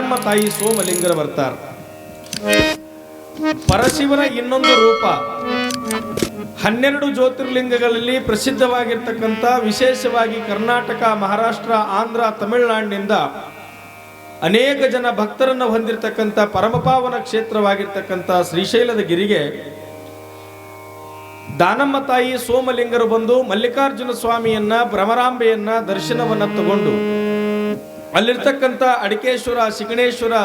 ದಾನಮ್ಮ ತಾಯಿ ಸೋಮಲಿಂಗರು ಬರ್ತಾರೆ. ಪರಶಿವನ ಇನ್ನೊಂದು ರೂಪ 12 ಜ್ಯೋತಿರ್ಲಿಂಗಗಳಲ್ಲಿ ಪ್ರಸಿದ್ಧವಾಗಿರ್ತಕ್ಕಂಥ, ವಿಶೇಷವಾಗಿ ಕರ್ನಾಟಕ, ಮಹಾರಾಷ್ಟ್ರ, ಆಂಧ್ರ, ತಮಿಳುನಾಡಿನಿಂದ ಅನೇಕ ಜನ ಭಕ್ತರನ್ನು ಹೊಂದಿರತಕ್ಕಂಥ ಪರಮಪಾವನ ಕ್ಷೇತ್ರವಾಗಿರ್ತಕ್ಕಂಥ ಶ್ರೀಶೈಲದ ಗಿರಿಗೆ ದಾನಮ್ಮ ತಾಯಿ ಸೋಮಲಿಂಗರು ಬಂದು ಮಲ್ಲಿಕಾರ್ಜುನ ಸ್ವಾಮಿಯನ್ನ, ಭ್ರಮರಾಂಬೆಯನ್ನ ದರ್ಶನವನ್ನ ತಗೊಂಡು ಅಲ್ಲಿರ್ತಕ್ಕಂಥ ಅಡಿಕೇಶ್ವರ, ಶಿಗಣೇಶ್ವರ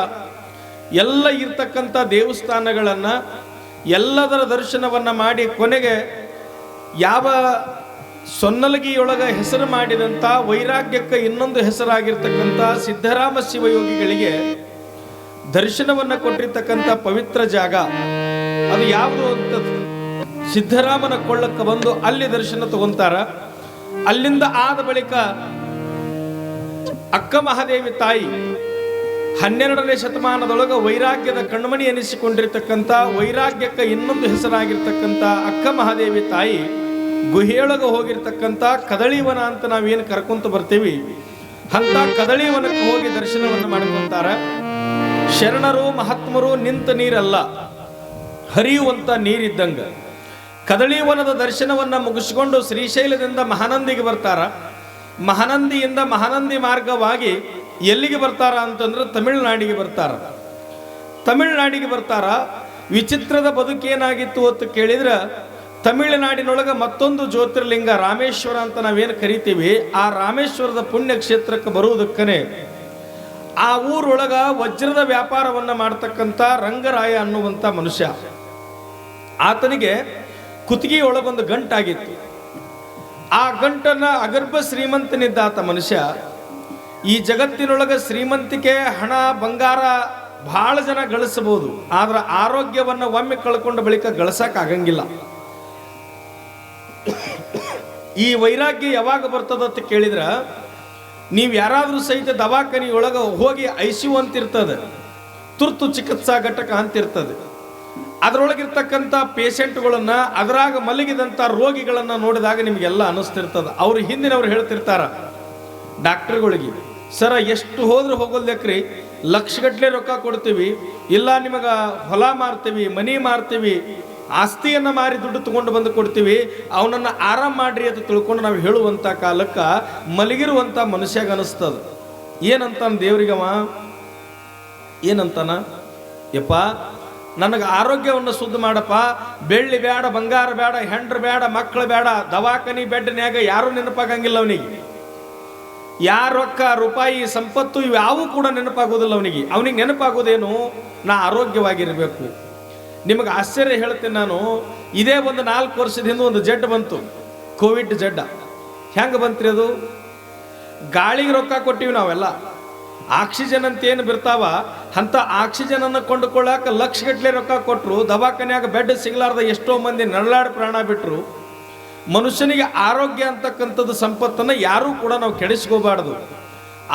ಎಲ್ಲ ಇರ್ತಕ್ಕಂಥ ದೇವಸ್ಥಾನಗಳನ್ನ ಎಲ್ಲದರ ದರ್ಶನವನ್ನ ಮಾಡಿ ಕೊನೆಗೆ ಯಾವ ಸೊನ್ನಲಗಿಯೊಳಗ ಹೆಸರು ಮಾಡಿದಂಥ ವೈರಾಗ್ಯಕ್ಕೆ ಇನ್ನೊಂದು ಹೆಸರಾಗಿರ್ತಕ್ಕಂಥ ಸಿದ್ಧರಾಮ ಶಿವಯೋಗಿಗಳಿಗೆ ದರ್ಶನವನ್ನ ಕೊಟ್ಟಿರ್ತಕ್ಕಂಥ ಪವಿತ್ರ ಜಾಗ ಅದು ಯಾವುದು ಅಂತ ಸಿದ್ಧರಾಮನ ಕೊಳ್ಳಕ್ಕೆ ಬಂದು ಅಲ್ಲಿ ದರ್ಶನ ತಗೊಂತಾರ. ಅಲ್ಲಿಂದ ಆದ ಬಳಿಕ ಅಕ್ಕ ಮಹಾದೇವಿ ತಾಯಿ 12ನೇ ಶತಮಾನದೊಳಗ ವೈರಾಗ್ಯದ ಕಣ್ಮಣಿ ಎನಿಸಿಕೊಂಡಿರ್ತಕ್ಕಂಥ, ವೈರಾಗ್ಯಕ್ಕೆ ಇನ್ನೊಂದು ಹೆಸರಾಗಿರ್ತಕ್ಕಂಥ ಅಕ್ಕ ಮಹಾದೇವಿ ತಾಯಿ ಗುಹೆಯೊಳಗೆ ಹೋಗಿರ್ತಕ್ಕಂಥ ಕದಳಿವನ ಅಂತ ನಾವೇನು ಕರ್ಕೊಂತ ಬರ್ತೀವಿ, ಅಂತ ಕದಳಿವನಕ್ಕೆ ಹೋಗಿ ದರ್ಶನವನ್ನು ಮಾಡ್ಕೊಂತಾರ. ಶರಣರು ಮಹಾತ್ಮರು ನಿಂತ ನೀರಲ್ಲ, ಹರಿಯುವಂತ ನೀರಿದ್ದಂಗ. ಕದಳಿವನದ ದರ್ಶನವನ್ನ ಮುಗಿಸಿಕೊಂಡು ಶ್ರೀಶೈಲದಿಂದ ಮಹಾನಂದಿಗೆ ಬರ್ತಾರ. ಮಹಾನಂದಿಯಿಂದ ಮಹಾನಂದಿ ಮಾರ್ಗವಾಗಿ ಎಲ್ಲಿಗೆ ಬರ್ತಾರ ಅಂತಂದ್ರೆ ತಮಿಳುನಾಡಿಗೆ ಬರ್ತಾರ. ತಮಿಳುನಾಡಿಗೆ ಬರ್ತಾರ. ವಿಚಿತ್ರದ ಬದುಕೇನಾಗಿತ್ತು ಅಂತ ಕೇಳಿದ್ರೆ, ತಮಿಳುನಾಡಿನೊಳಗೆ ಮತ್ತೊಂದು ಜ್ಯೋತಿರ್ಲಿಂಗ ರಾಮೇಶ್ವರ ಅಂತ ನಾವೇನು ಕರಿತೀವಿ, ಆ ರಾಮೇಶ್ವರದ ಪುಣ್ಯ ಕ್ಷೇತ್ರಕ್ಕೆ ಬರುವುದಕ್ಕನೆ ಆ ಊರೊಳಗ ವಜ್ರದ ವ್ಯಾಪಾರವನ್ನ ಮಾಡ್ತಕ್ಕಂಥ ರಂಗರಾಯ ಅನ್ನುವಂಥ ಮನುಷ್ಯ, ಆತನಿಗೆ ಕುತ್ತಿಗೆ ಒಳಗೊಂದು ಗಂಟಾಗಿತ್ತು. ಆ ಗಂಟನ್ನ ಅಗರ್ಭ ಶ್ರೀಮಂತನಿದ್ದ ಆತ ಮನುಷ್ಯ. ಈ ಜಗತ್ತಿನೊಳಗೆ ಶ್ರೀಮಂತಿಕೆ, ಹಣ, ಬಂಗಾರ ಬಹಳ ಜನ ಗಳಿಸಬಹುದು, ಆದ್ರೆ ಆರೋಗ್ಯವನ್ನ ಒಮ್ಮೆ ಕಳ್ಕೊಂಡ ಬಳಿಕ ಗಳಿಸಕ್ಕಾಗಂಗಿಲ್ಲ. ಈ ವೈರಾಗ್ಯ ಯಾವಾಗ ಬರ್ತದ ಅಂತ ಕೇಳಿದ್ರ, ನೀವು ಯಾರಾದ್ರೂ ಸಹಿತ ದವಾಖಾನೆಯೊಳಗೆ ಹೋಗಿ ICU ಅಂತಿರ್ತದೆ, ತುರ್ತು ಚಿಕಿತ್ಸಾ ಘಟಕ ಅಂತಿರ್ತದೆ. ಅದರೊಳಗಿರ್ತಕ್ಕಂಥ ಪೇಷಂಟ್ಗಳನ್ನ, ಅದರಾಗ ಮಲಗಿದಂಥ ರೋಗಿಗಳನ್ನ ನೋಡಿದಾಗ ನಿಮಗೆಲ್ಲ ಅನಿಸ್ತಿರ್ತದ. ಅವ್ರು ಹಿಂದಿನವ್ರು ಹೇಳ್ತಿರ್ತಾರ ಡಾಕ್ಟರ್ಗಳಿಗೆ, ಸರ ಎಷ್ಟು ಹೋದ್ರೆ ಹೋಗೋಲ್ಯಕ್ರಿ, ಲಕ್ಷಗಟ್ಟಲೆ ರೊಕ್ಕ ಕೊಡ್ತೀವಿ, ಇಲ್ಲ ನಿಮಗ ಹೊಲ ಮಾರ್ತೀವಿ, ಮನಿ ಮಾರ್ತೀವಿ, ಆಸ್ತಿಯನ್ನ ಮಾರಿ ದುಡ್ಡು ತಗೊಂಡು ಬಂದು ಕೊಡ್ತೀವಿ, ಅವನನ್ನ ಆರಾಮ್ ಮಾಡ್ರಿ ಅಂತ ತಿಳ್ಕೊಂಡು ನಾವು ಹೇಳುವಂತ ಕಾಲಕ್ಕ ಮಲಗಿರುವಂತ ಮನುಷ್ಯಾಗ ಅನಿಸ್ತದ. ಏನಂತಾನ ದೇವ್ರಿಗವ, ಏನಂತಾನ, ಯಪ್ಪ ನನಗೆ ಆರೋಗ್ಯವನ್ನು ಶುದ್ಧ ಮಾಡಪ್ಪ, ಬೆಳ್ಳಿ ಬೇಡ, ಬಂಗಾರ ಬೇಡ, ಹೆಂಡ್ರು ಬೇಡ, ಮಕ್ಕಳು ಬೇಡ, ದವಾಖಾನಿ ಬೆಡ್ನ್ಯಾಗ ಯಾರು ನೆನಪಾಗಂಗಿಲ್ಲ ಅವನಿಗೆ. ಯಾರ ರೊಕ್ಕ, ರೂಪಾಯಿ, ಸಂಪತ್ತು ಇವ್ಯಾವೂ ಕೂಡ ನೆನಪಾಗೋದಿಲ್ಲ ಅವನಿಗೆ. ಅವನಿಗೆ ನೆನಪಾಗೋದೇನು, ನಾ ಆರೋಗ್ಯವಾಗಿರಬೇಕು. ನಿಮಗೆ ಆಶ್ಚರ್ಯ ಹೇಳ್ತೇನೆ ನಾನು, ಇದೇ ಒಂದು 4 ವರ್ಷದ ಹಿಂದೆ ಒಂದು ಜಡ್ ಬಂತು, ಕೋವಿಡ್ ಜಡ್ಡ. ಹೆಂಗೆ ಬಂತ್ರಿ ಅದು? ಗಾಳಿಗೆ ರೊಕ್ಕ ಕೊಟ್ಟಿವಿ ನಾವೆಲ್ಲ. ಆಕ್ಸಿಜನ್ ಅಂತ ಏನು ಬಿರ್ತಾವ, ಅಂತ ಆಕ್ಸಿಜನ್ ಅನ್ನು ಕೊಂಡುಕೊಳ್ಳಾಕ ಲಕ್ಷಗಟ್ಟಲೆ ರೊಕ್ಕ ಕೊಟ್ಟರು. ದವಾಖಾನ್ಯಾಗ ಬೆಡ್ ಸಿಗ್ಲಾರ್ದ ಎಷ್ಟೋ ಮಂದಿ ನರಳಾಡಿ ಪ್ರಾಣ ಬಿಟ್ಟರು. ಮನುಷ್ಯನಿಗೆ ಆರೋಗ್ಯ ಅಂತಕ್ಕಂಥದ್ದು ಸಂಪತ್ತನ್ನು ಯಾರೂ ಕೂಡ ನಾವು ಕೆಡಿಸ್ಕೋಬಾರ್ದು.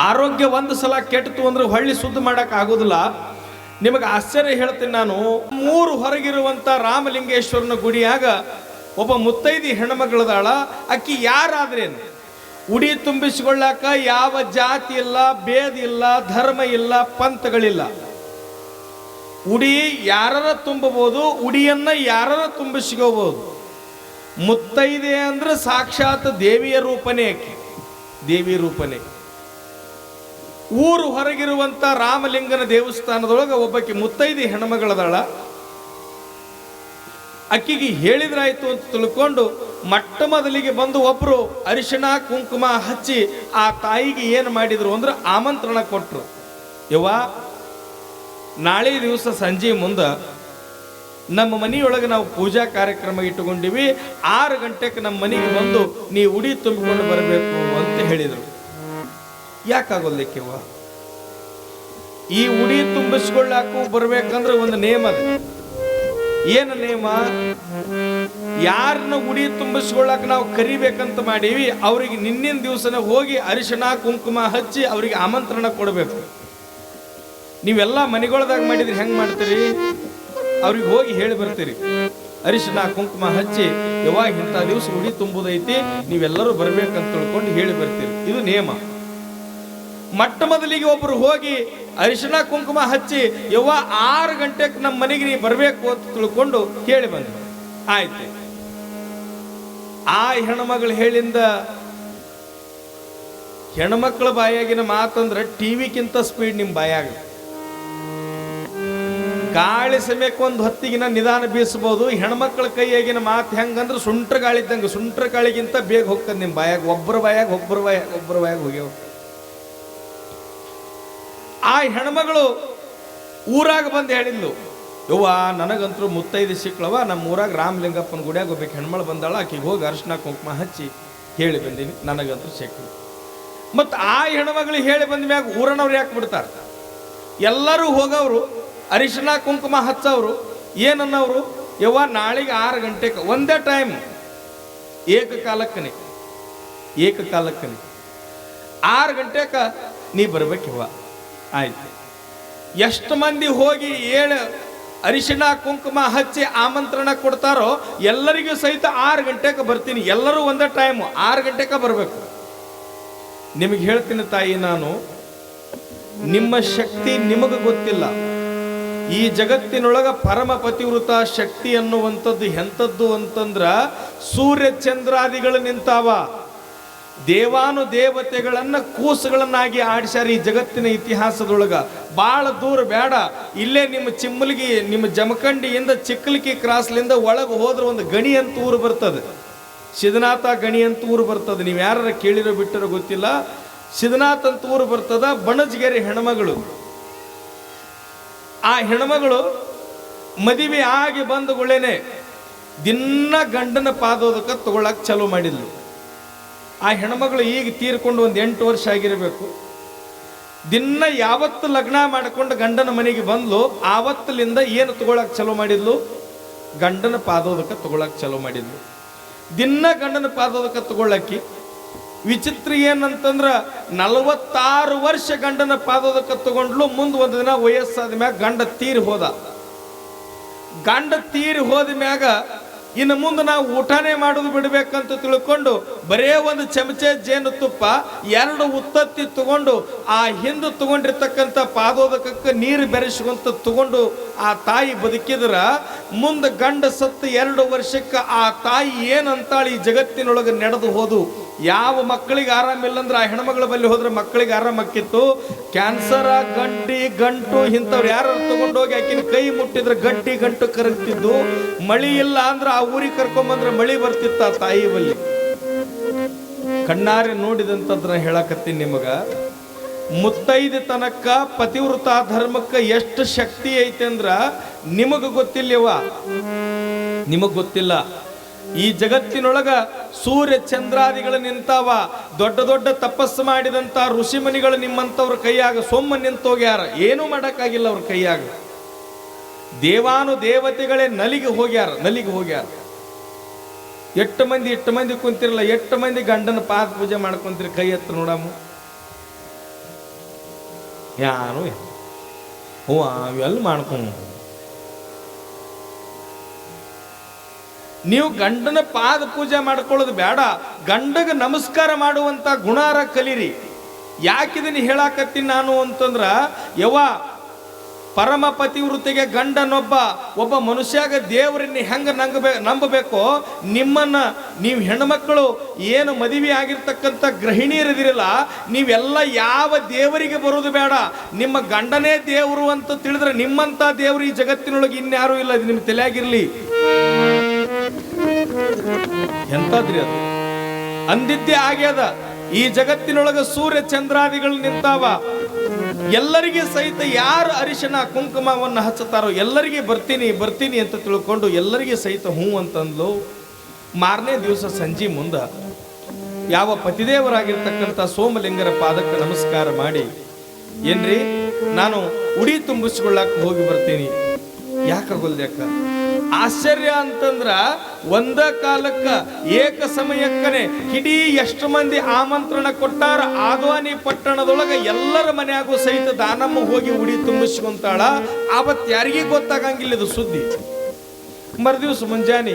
ಆರೋಗ್ಯ ಒಂದು ಸಲ ಕೆಟ್ಟಿತು ಅಂದ್ರೆ ಹೊಳ್ಳಿ ಶುದ್ಧ ಮಾಡಕ್ ಆಗೋದಿಲ್ಲ. ನಿಮಗೆ ಆಶ್ಚರ್ಯ ಹೇಳ್ತೀನಿ ನಾನು, 3 ಹೊರಗಿರುವಂತ ರಾಮಲಿಂಗೇಶ್ವರನ ಗುಡಿಯಾಗ ಒಬ್ಬ ಮುತ್ತೈದಿ ಹೆಣ್ಮಗಳದಾಳ. ಅಕ್ಕಿ ಯಾರಾದ್ರೇನು, ಉಡಿ ತುಂಬಿಸಿಕೊಳ್ಳಾಕ ಯಾವ ಜಾತಿ ಇಲ್ಲ, ಭೇದ ಇಲ್ಲ, ಧರ್ಮ ಇಲ್ಲ, ಪಂಥಗಳಿಲ್ಲ. ಉಡಿ ಯಾರರ ತುಂಬಬಹುದು, ಉಡಿಯನ್ನ ಯಾರರ ತುಂಬಿಸಿಕೋಬಹುದು. ಮುತ್ತೈದೆ ಅಂದ್ರೆ ಸಾಕ್ಷಾತ್ ದೇವಿಯ ರೂಪನೇ ಆಕೆ, ದೇವಿ ರೂಪನೇ. ಊರು ಹೊರಗಿರುವಂತ ರಾಮಲಿಂಗನ ದೇವಸ್ಥಾನದೊಳಗೆ ಒಬ್ಬಕ್ಕೆ ಮುತ್ತೈದಿ ಹೆಣ್ಮಗಳದಾಳ. ಅಕ್ಕಿಗೆ ಹೇಳಿದ್ರಾಯ್ತು ಅಂತ ತಿಳ್ಕೊಂಡು ಮೊಟ್ಟ ಮೊದಲಿಗೆ ಬಂದು ಒಬ್ರು ಅರಿಶಿಣ ಕುಂಕುಮ ಹಚ್ಚಿ ಆ ತಾಯಿಗೆ ಏನು ಮಾಡಿದ್ರು ಅಂದ್ರೆ ಆಮಂತ್ರಣ ಕೊಟ್ರು. ಯವ್ವ, ನಾಳೆ ದಿವಸ ಸಂಜೆ ಮುಂದೆ ನಮ್ಮ ಮನೆಯೊಳಗೆ ನಾವು ಪೂಜಾ ಕಾರ್ಯಕ್ರಮ ಇಟ್ಟುಕೊಂಡಿವಿ, 6 ಗಂಟೆಗೆ ನಮ್ಮ ಮನೆಗೆ ಬಂದು ನೀ ಉಡಿ ತುಂಬಿಕೊಂಡು ಬರಬೇಕು ಅಂತ ಹೇಳಿದರು. ಯಾಕಾಗೋದಕ್ಕೆವ್ವ? ಈ ಉಡಿ ತುಂಬಿಸ್ಕೊಳ್ಳಾಕು ಬರ್ಬೇಕಂದ್ರೆ ಒಂದು ನೇಮ ಅದ. ಏನು ನೇಮ? ಯಾರನ್ನ ಉಡಿ ತುಂಬಿಸ್ಕೊಳ್ಳಾಕ ನಾವು ಕರಿಬೇಕಂತ ಮಾಡೀವಿ, ಅವ್ರಿಗೆ ನಿನ್ನಿನ ದಿವಸನ ಹೋಗಿ ಅರಿಶಿಣ ಕುಂಕುಮ ಹಚ್ಚಿ ಅವ್ರಿಗೆ ಆಮಂತ್ರಣ ಕೊಡಬೇಕು. ನೀವೆಲ್ಲ ಮನೆಗೊಳದಾಗ ಮಾಡಿದ್ರಿ ಹೆಂಗ್ ಮಾಡ್ತೀರಿ? ಅವ್ರಿಗೆ ಹೋಗಿ ಹೇಳಿ ಬರ್ತೀರಿ, ಅರಿಶಿಣ ಕುಂಕುಮ ಹಚ್ಚಿ ಯಾವಾಗ ಇಂಥ ದಿವಸ ಉಡಿ ತುಂಬುದೈತಿ, ನೀವೆಲ್ಲರೂ ಬರ್ಬೇಕಂತ ತಿಳ್ಕೊಂಡು ಹೇಳಿ ಬರ್ತೀರಿ. ಇದು ನೇಮ. ಮೊಟ್ಟ ಮೊದಲಿಗೆ ಒಬ್ರು ಹೋಗಿ ಅರಿಶಿಣ ಕುಂಕುಮ ಹಚ್ಚಿ ಯವ್ವ 6 ಗಂಟೆಗೆ ನಮ್ಮ ಮನೆಗೆ ನೀ ಬರಬೇಕು ಅಂತ ತಿಳ್ಕೊಂಡು ಹೇಳಿ ಬಂದ್ರು. ಆಯ್ತು, ಆ ಹೆಣ್ಮಗಳು ಹೇಳಿಂದ ಹೆಣ್ಮಕ್ಳ ಬಾಯಾಗಿನ ಮಾತಂದ್ರೆ ಟಿವಿಗಿಂತ ಸ್ಪೀಡ್ ನಿಮ್ಮ ಬಾಯಾಗ. ಗಾಳಿ ಸಮಯಕ್ಕೆ ಒಂದು ಹೊತ್ತಿಗಿನ ನಿಧಾನ ಬೀಸಬಹುದು. ಹೆಣ್ಮಕ್ಳ ಕೈಯಾಗಿನ ಮಾತು ಹೆಂಗಂದ್ರೆ ಸುಂಟ್ರ ಗಾಳಿ ಇದ್ದಂಗೆ, ಸುಂಟ್ರ ಗಾಳಿಗಿಂತ ಬೇಗ ಹೋಗ್ತದೆ ನಿಮ್ಮ ಬಾಯಾಗ. ಒಬ್ಬರ ಬಾಯಾಗ ಹೋಗ್ಯಾವ. ಆ ಹೆಣ್ಮಗಳು ಊರಾಗ ಬಂದು ಹೇಳಿದ್ಲು, ಯವ್ವ ನನಗಂತರೂ ಮುತ್ತೈದೆ ಸಿಕ್ಳವ, ನಮ್ಮ ಊರಾಗ ರಾಮಲಿಂಗಪ್ಪನ ಗುಡಿಯಾಗ ಹೋಗ್ಬೇಕು ಹೆಣ್ಮಳು ಬಂದಾಳ, ಆಕಿಗೆ ಹೋಗಿ ಅರಿಶಿಣ ಕುಂಕುಮ ಹಚ್ಚಿ ಹೇಳಿ ಬಂದೀನಿ, ನನಗಂತೂ ಸಿಕ್ಳು. ಮತ್ತು ಆ ಹೆಣ್ಮಗಳು ಹೇಳಿ ಬಂದ ಮ್ಯಾಗ ಊರನವ್ರು ಯಾಕೆ ಬಿಡ್ತಾರೆ? ಎಲ್ಲರೂ ಹೋಗವ್ರು ಅರಿಶಿಣ ಕುಂಕುಮ ಹಚ್ಚವ್ರು ಏನನ್ನವರು, ಯವ್ವ ನಾಳೆಗೆ 6 ಗಂಟೆಗೆ ಒಂದೇ ಟೈಮ್ ಏಕಕಾಲಕ್ಕನೆ 6 ಗಂಟೆಗೆ ನೀ ಬರ್ಬೇಕಿವ್ವ. ಆಯ್ತು, ಎಷ್ಟು ಮಂದಿ ಹೋಗಿ ಅರಿಶಿಣ ಕುಂಕುಮ ಹಚ್ಚಿ ಆಮಂತ್ರಣ ಕೊಡ್ತಾರೋ ಎಲ್ಲರಿಗೂ ಸಹಿತ 6 ಗಂಟೆಗೆ ಬರ್ತೀನಿ. ಎಲ್ಲರೂ ಒಂದೇ ಟೈಮ್ 6 ಗಂಟೆಗೆ ಬರಬೇಕು. ನಿಮಗೆ ಹೇಳ್ತೀನಿ ತಾಯಿ, ನಾನು ನಿಮ್ಮ ಶಕ್ತಿ ನಿಮಗೆ ಗೊತ್ತಿಲ್ಲ. ಈ ಜಗತ್ತಿನೊಳಗ ಪರಮ ಪತಿವೃತ ಶಕ್ತಿ ಅನ್ನುವಂಥದ್ದು ಎಂಥದ್ದು ಅಂತಂದ್ರ ಸೂರ್ಯ ಚಂದ್ರಾದಿಗಳು ನಿಂತಾವ. ದೇವಾನು ದೇವತೆಗಳನ್ನ ಕೂಸುಗಳನ್ನಾಗಿ ಆಡಿಸ್ಯಾರ ಈ ಜಗತ್ತಿನ ಇತಿಹಾಸದೊಳಗ. ಭಾಳ ದೂರ ಬೇಡ, ಇಲ್ಲೇ ನಿಮ್ಮ ಚಿಮ್ಮಲ್ಗಿ ನಿಮ್ಮ ಜಮಖಂಡಿಯಿಂದ ಚಿಕ್ಕಲಿಕ್ಕಿ ಕ್ರಾಸ್ಲಿಂದ ಒಳಗೆ ಹೋದ್ರೆ ಒಂದು ಗಣಿ ಅಂತ ಊರು ಬರ್ತದೆ, ಸಿದ್ಧನಾಥ ಗಣಿ ಅಂತ ಊರು ಬರ್ತದೆ. ನೀವು ಯಾರ ಕೇಳಿರೋ ಬಿಟ್ಟಿರೋ ಗೊತ್ತಿಲ್ಲ. ಸಿದ್ಧನಾಥ್ ಅಂತ ಊರು ಬರ್ತದ. ಬಣಜ್ಗೆರೆ ಹೆಣ್ಮಗಳು. ಆ ಹೆಣ್ಮಗಳು ಮದುವೆ ಆಗಿ ಬಂದಗಳೇನೆ ದಿನ ಗಂಡನ ಪಾದೋದಕ್ಕೆ ತಗೊಳಕ್ ಚಾಲೂ ಮಾಡಿದ್ಲು. ಆ ಹೆಣ್ಮಗಳು ಈಗ ತೀರ್ಕೊಂಡು ಒಂದು 8 ವರ್ಷ ಆಗಿರಬೇಕು. ದಿನ ಯಾವತ್ತು ಲಗ್ನ ಮಾಡಿಕೊಂಡು ಗಂಡನ ಮನೆಗೆ ಬಂದ್ಲು, ಆವತ್ತಲಿಂದ ಏನು ತಗೊಳಕ್ ಚಾಲೂ ಮಾಡಿದ್ಲು? ಗಂಡನ ಪಾದೋದಕ್ಕೆ ತಗೊಳಕ್ ಚಾಲೂ ಮಾಡಿದ್ಲು. ದಿನ ಗಂಡನ ಪಾದೋದಕ್ಕೆ ತಗೊಳ್ಳಕ್ಕಿ. ವಿಚಿತ್ರ ಏನಂತಂದ್ರ 46 ವರ್ಷ ಗಂಡನ ಪಾದೋದಕ್ಕೆ ತಗೊಂಡ್ಲು. ಮುಂದೆ ಒಂದು ದಿನ ವಯಸ್ಸಾದ ಮ್ಯಾಗ ಗಂಡ ತೀರಿ ಹೋದ. ಗಂಡ ತೀರಿ ಹೋದ ಮ್ಯಾಗ ಇನ್ನು ಮುಂದೆ ನಾವು ಊಟನೇ ಮಾಡೋದು ಬಿಡ್ಬೇಕಂತ ತಿಳ್ಕೊಂಡು ಬರೇ ಒಂದು ಚಮಚೆ ಜೇನು ತುಪ್ಪ 2 ಉತ್ತತ್ತಿ ತಗೊಂಡು ಆ ಹಿಂದೆ ತಗೊಂಡಿರ್ತಕ್ಕಂಥ ಪಾದೋದಕಕ್ಕೆ ನೀರು ಬೆರೆಸ್ಕೊಂತ ತಗೊಂಡು ಆ ತಾಯಿ ಬದುಕಿದ್ರ ಮುಂದೆ ಗಂಡ ಸತ್ತು 2 ವರ್ಷಕ್ಕೆ ಆ ತಾಯಿ ಏನಂತಾಳಿ ಈ ಜಗತ್ತಿನೊಳಗೆ ನಡೆದು ಹೋದು. ಯಾವ ಮಕ್ಕಳಿಗೆ ಆರಾಮಿಲ್ಲಂದ್ರೆ ಆ ಹೆಣ್ಮಗಳ ಬಳಿ ಹೋದ್ರೆ ಮಕ್ಕಳಿಗೆ ಆರಾಮಕ್ಕಿತ್ತು. ಕ್ಯಾನ್ಸರ, ಗಂಟು ಇಂಥವ್ರು ಯಾರು ತಗೊಂಡೋಗಿ ಆಕಿನ ಕೈ ಮುಟ್ಟಿದ್ರೆ ಗಂಟು ಕರಗ್ತಿದ್ದು. ಮಳಿ ಇಲ್ಲ ಅಂದ್ರೆ ಆ ಊರಿಗೆ ಕರ್ಕೊಂಬಂದ್ರೆ ಮಳಿ ಬರ್ತಿತ್ತ ಆ ತಾಯಿ ಬಲ್ಲಿ. ಕಣ್ಣಾರೆ ನೋಡಿದಂತದ್ರ ಹೇಳಕತ್ತೀನಿ ನಿಮಗ. ಮುತ್ತೈದೆ ತನಕ ಪತಿವೃತ ಧರ್ಮಕ್ಕೆ ಎಷ್ಟು ಶಕ್ತಿ ಐತೆ ಅಂದ್ರ ನಿಮಗ ಗೊತ್ತಿಲ್ಲವ, ನಿಮಗ್ ಗೊತ್ತಿಲ್ಲ. ಈ ಜಗತ್ತಿನೊಳಗ ಸೂರ್ಯ ಚಂದ್ರಾದಿಗಳು ನಿಂತಾವ. ದೊಡ್ಡ ದೊಡ್ಡ ತಪಸ್ಸು ಮಾಡಿದಂತ ಋಷಿಮುನಿಗಳು ನಿಮ್ಮಂತವ್ರ ಕೈಯಾಗ ಸೊಮ್ಮ ನಿಂತೋಗ್ಯಾರ. ಏನೂ ಮಾಡಕ್ಕಾಗಿಲ್ಲ ಅವ್ರ ಕೈಯಾಗ. ದೇವಾನು ದೇವತೆಗಳೇ ನಲಿಗೆ ಹೋಗ್ಯಾರ. ಎಷ್ಟು ಮಂದಿ ಕುಂತಿರಲ್ಲ, ಎಷ್ಟು ಮಂದಿ ಗಂಡನ ಪಾದ ಪೂಜೆ ಮಾಡ್ಕೊಂತೀರಿ? ಕೈ ಎತ್ತ ನೋಡಮ್ಮ. ಯಾರು ಅವೆಲ್ಲ ಮಾಡ್ಕೊಂಡು ನೀವು ಗಂಡನ ಪಾದ ಪೂಜೆ ಮಾಡ್ಕೊಳ್ಳೋದು ಬೇಡ, ಗಂಡಗೆ ನಮಸ್ಕಾರ ಮಾಡುವಂತ ಗುಣಾರ ಕಲೀರಿ. ಯಾಕಿದನ್ನು ಹೇಳಾಕತ್ತೀನಿ ನಾನು ಅಂತಂದ್ರ, ಪರಮ ಪತಿವೃತ್ತಿಗೆ ಒಬ್ಬ ಮನುಷ್ಯಾಗ ದೇವರನ್ನ ಹೆಂಗ ನಂಬಬೇಕೋ ನಿಮ್ಮನ್ನ ನೀವು ಹೆಣ್ಮಕ್ಕಳು ಏನು ಮದುವೆ ಆಗಿರ್ತಕ್ಕಂಥ ಗೃಹಿಣಿಯರಿದಿರಲ್ಲ, ನೀವೆಲ್ಲ ಯಾವ ದೇವರಿಗೆ ಬರೋದು ಬೇಡ, ನಿಮ್ಮ ಗಂಡನೇ ದೇವರು ಅಂತ ತಿಳಿದ್ರೆ ನಿಮ್ಮಂತ ದೇವರು ಈ ಜಗತ್ತಿನೊಳಗೆ ಇನ್ಯಾರೂ ಇಲ್ಲ. ಇದು ನಿಮ್ಮ ತಲೆಯಾಗಿರ್ಲಿ. ಎಂತದ್ರಿ ಅದು? ಅಂದಿದ್ದೇ ಆಗ್ಯದ. ಈ ಜಗತ್ತಿನೊಳಗ ಸೂರ್ಯ ಚಂದ್ರಾದಿಗಳು ನಿಂತಾವ. ಎಲ್ಲರಿಗೆ ಸಹಿತ ಯಾರು ಅರಿಶಿಣ ಕುಂಕುಮವನ್ನು ಹಚ್ಚುತ್ತಾರೋ ಎಲ್ಲರಿಗೆ ಬರ್ತೀನಿ ಅಂತ ತಿಳ್ಕೊಂಡು ಎಲ್ಲರಿಗೆ ಸಹಿತ ಹೂ ಅಂತಂದ್ಲು. ಮಾರನೇ ದಿವಸ ಸಂಜೆ ಮುಂದ ಯಾವ ಪತಿದೇವರಾಗಿರ್ತಕ್ಕಂಥ ಸೋಮಲಿಂಗರ ಪಾದಕ್ಕೆ ನಮಸ್ಕಾರ ಮಾಡಿ, ಏನ್ರಿ ನಾನು ಉಡಿ ತುಂಬಿಸ್ಕೊಳ್ಳಾಕ ಹೋಗಿ ಬರ್ತೀನಿ. ಯಾಕಾಗೋಲ್ದ್ಯಾಕ? ಆಶ್ಚರ್ಯ ಅಂತಂದ್ರ ಒಂದ ಕಾಲಕ್ಕ ಏಕ ಸಮಯಕ್ಕನೆ ಇಡೀ ಎಷ್ಟು ಮಂದಿ ಆಮಂತ್ರಣ ಕೊಟ್ಟಾರ. ಆದ್ವಾನಿ ಪಟ್ಟಣದೊಳಗ ಎಲ್ಲರ ಮನೆಯಾಗೂ ಸಹಿತ ದಾನಮ್ಮ ಹೋಗಿ ಉಡಿ ತುಂಬಿಸ್ಕೊಂತಾಳ. ಆವತ್ತು ಯಾರಿಗೂ ಗೊತ್ತಾಗಂಗಿಲ್ಲ ಇದು ಸುದ್ದಿ. ಮರುದಿವ್ಸ ಮುಂಜಾನೆ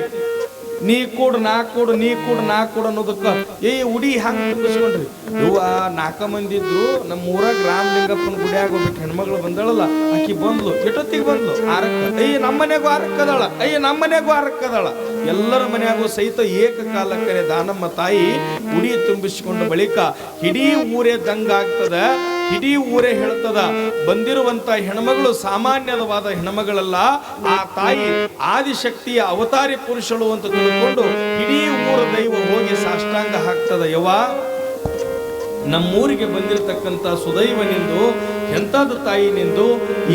ನೀ ಕೂಡು ನಾ ಕೂಡು ನೀ ಕೂಡು ನಾ ಕೂಡು ಅನ್ನೋದಕ್ಕೆ ಉಡಿ ಹಂಗೆ ತುಂಬಿಸ್ಕೊಂಡ್ರಿ. ಇವ 4 ಮಂದಿ ಇದ್ರು. ನಮ್ಮ ಊರಾಗ ರಾಮಲಿಂಗಪ್ಪನ ಗುಡಿಯಾಗ ಹೋಗ್ಬೇಕು ಹೆಣ್ಮಗಳು ಬಂದಳಲ್ಲ, ಆಕಿ ಬಂದ್ಲು. ಎಷ್ಟೊತ್ತಿಗೆ ಬಂದ್ಲು? 6ಕ್ಕೆ. ನಮ್ಮ ಮನೆಗೂ 6ಕ್ಕದಾಳ, ನಮ್ಮ ಮನೆಗೂ 6ಕ್ಕದಾಳ. ಎಲ್ಲರ ಮನೆಯಾಗೂ ಸಹಿತ ಏಕಕಾಲಕ್ಕೆ ದಾನಮ್ಮ ತಾಯಿ ಉಡಿ ತುಂಬಿಸಿಕೊಂಡ ಬಳಿಕ ಇಡೀ ಊರೇ ದಂಗಾಗ್ತದ, ಇಡೀ ಊರೇ ಹೇಳ್ತದ, ಬಂದಿರುವಂತ ಹೆಣ್ಮಗಳು ಸಾಮಾನ್ಯವಾದ ಹೆಣ್ಮಗಳಲ್ಲ, ಆ ತಾಯಿ ಆದಿಶಕ್ತಿಯ ಅವತಾರಿ ಪುರುಷಳು ಅಂತ ತಿಳ್ಕೊಂಡು ಇಡೀ ಊರ ದೈವ ಹೋಗಿ ಸಾಷ್ಟಾಂಗ ಹಾಕ್ತದ. ಯವ್ವ, ನಮ್ಮೂರಿಗೆ ಬಂದಿರತಕ್ಕಂಥ ಸುದೈವನೆಂದು, ಎಂಥದ್ದು ತಾಯಿನೆಂದು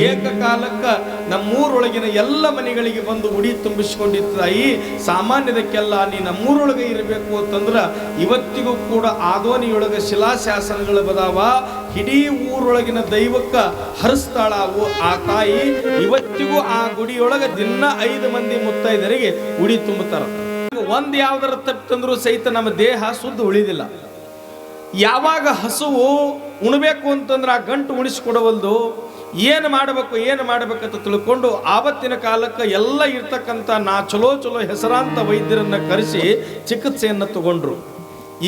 ಏಕಕಾಲಕ್ಕ ನಮ್ಮೂರೊಳಗಿನ ಎಲ್ಲ ಮನೆಗಳಿಗೆ ಬಂದು ಉಡಿ ತುಂಬಿಸಿಕೊಂಡಿದ್ದ ತಾಯಿ, ಸಾಮಾನ್ಯದಕ್ಕೆಲ್ಲ ನೀ ನಮ್ಮೂರೊಳಗೆ ಇರಬೇಕು ಅಂತಂದ್ರೆ ಇವತ್ತಿಗೂ ಕೂಡ ಆದೋನಿಯೊಳಗೆ ಶಿಲಾಶಾಸನಗಳು ಬದಾವ. ಇಡೀ ಊರೊಳಗಿನ ದೈವಕ್ಕ ಹರಿಸ್ತಾಳ ಆ ತಾಯಿ. ಇವತ್ತಿಗೂ ಆ ಗುಡಿಯೊಳಗೆ ದಿನ 5 ಮಂದಿ ಮುತ್ತೈದರಿಗೆ ಉಡಿ ತುಂಬುತ್ತಾರ. ಒಂದ್ ಯಾವ್ದಾರ ತಪ್ಪಂದ್ರೂ ಸಹಿತ ನಮ್ಮ ದೇಹ ಶುದ್ಧ ಉಳಿದಿಲ್ಲ. ಯಾವಾಗ ಹಸುವು ಉಣಬೇಕು ಅಂತಂದ್ರೆ ಆ ಗಂಟು ಉಣಿಸ್ಕೊಡವಲ್ದು, ಏನು ಮಾಡಬೇಕಂತ ತಿಳ್ಕೊಂಡು ಆವತ್ತಿನ ಕಾಲಕ್ಕೆ ಎಲ್ಲ ಇರ್ತಕ್ಕಂಥ ಚಲೋ ಹೆಸರಾಂತ ವೈದ್ಯರನ್ನ ಕರೆಸಿ ಚಿಕಿತ್ಸೆಯನ್ನು ತಗೊಂಡ್ರು.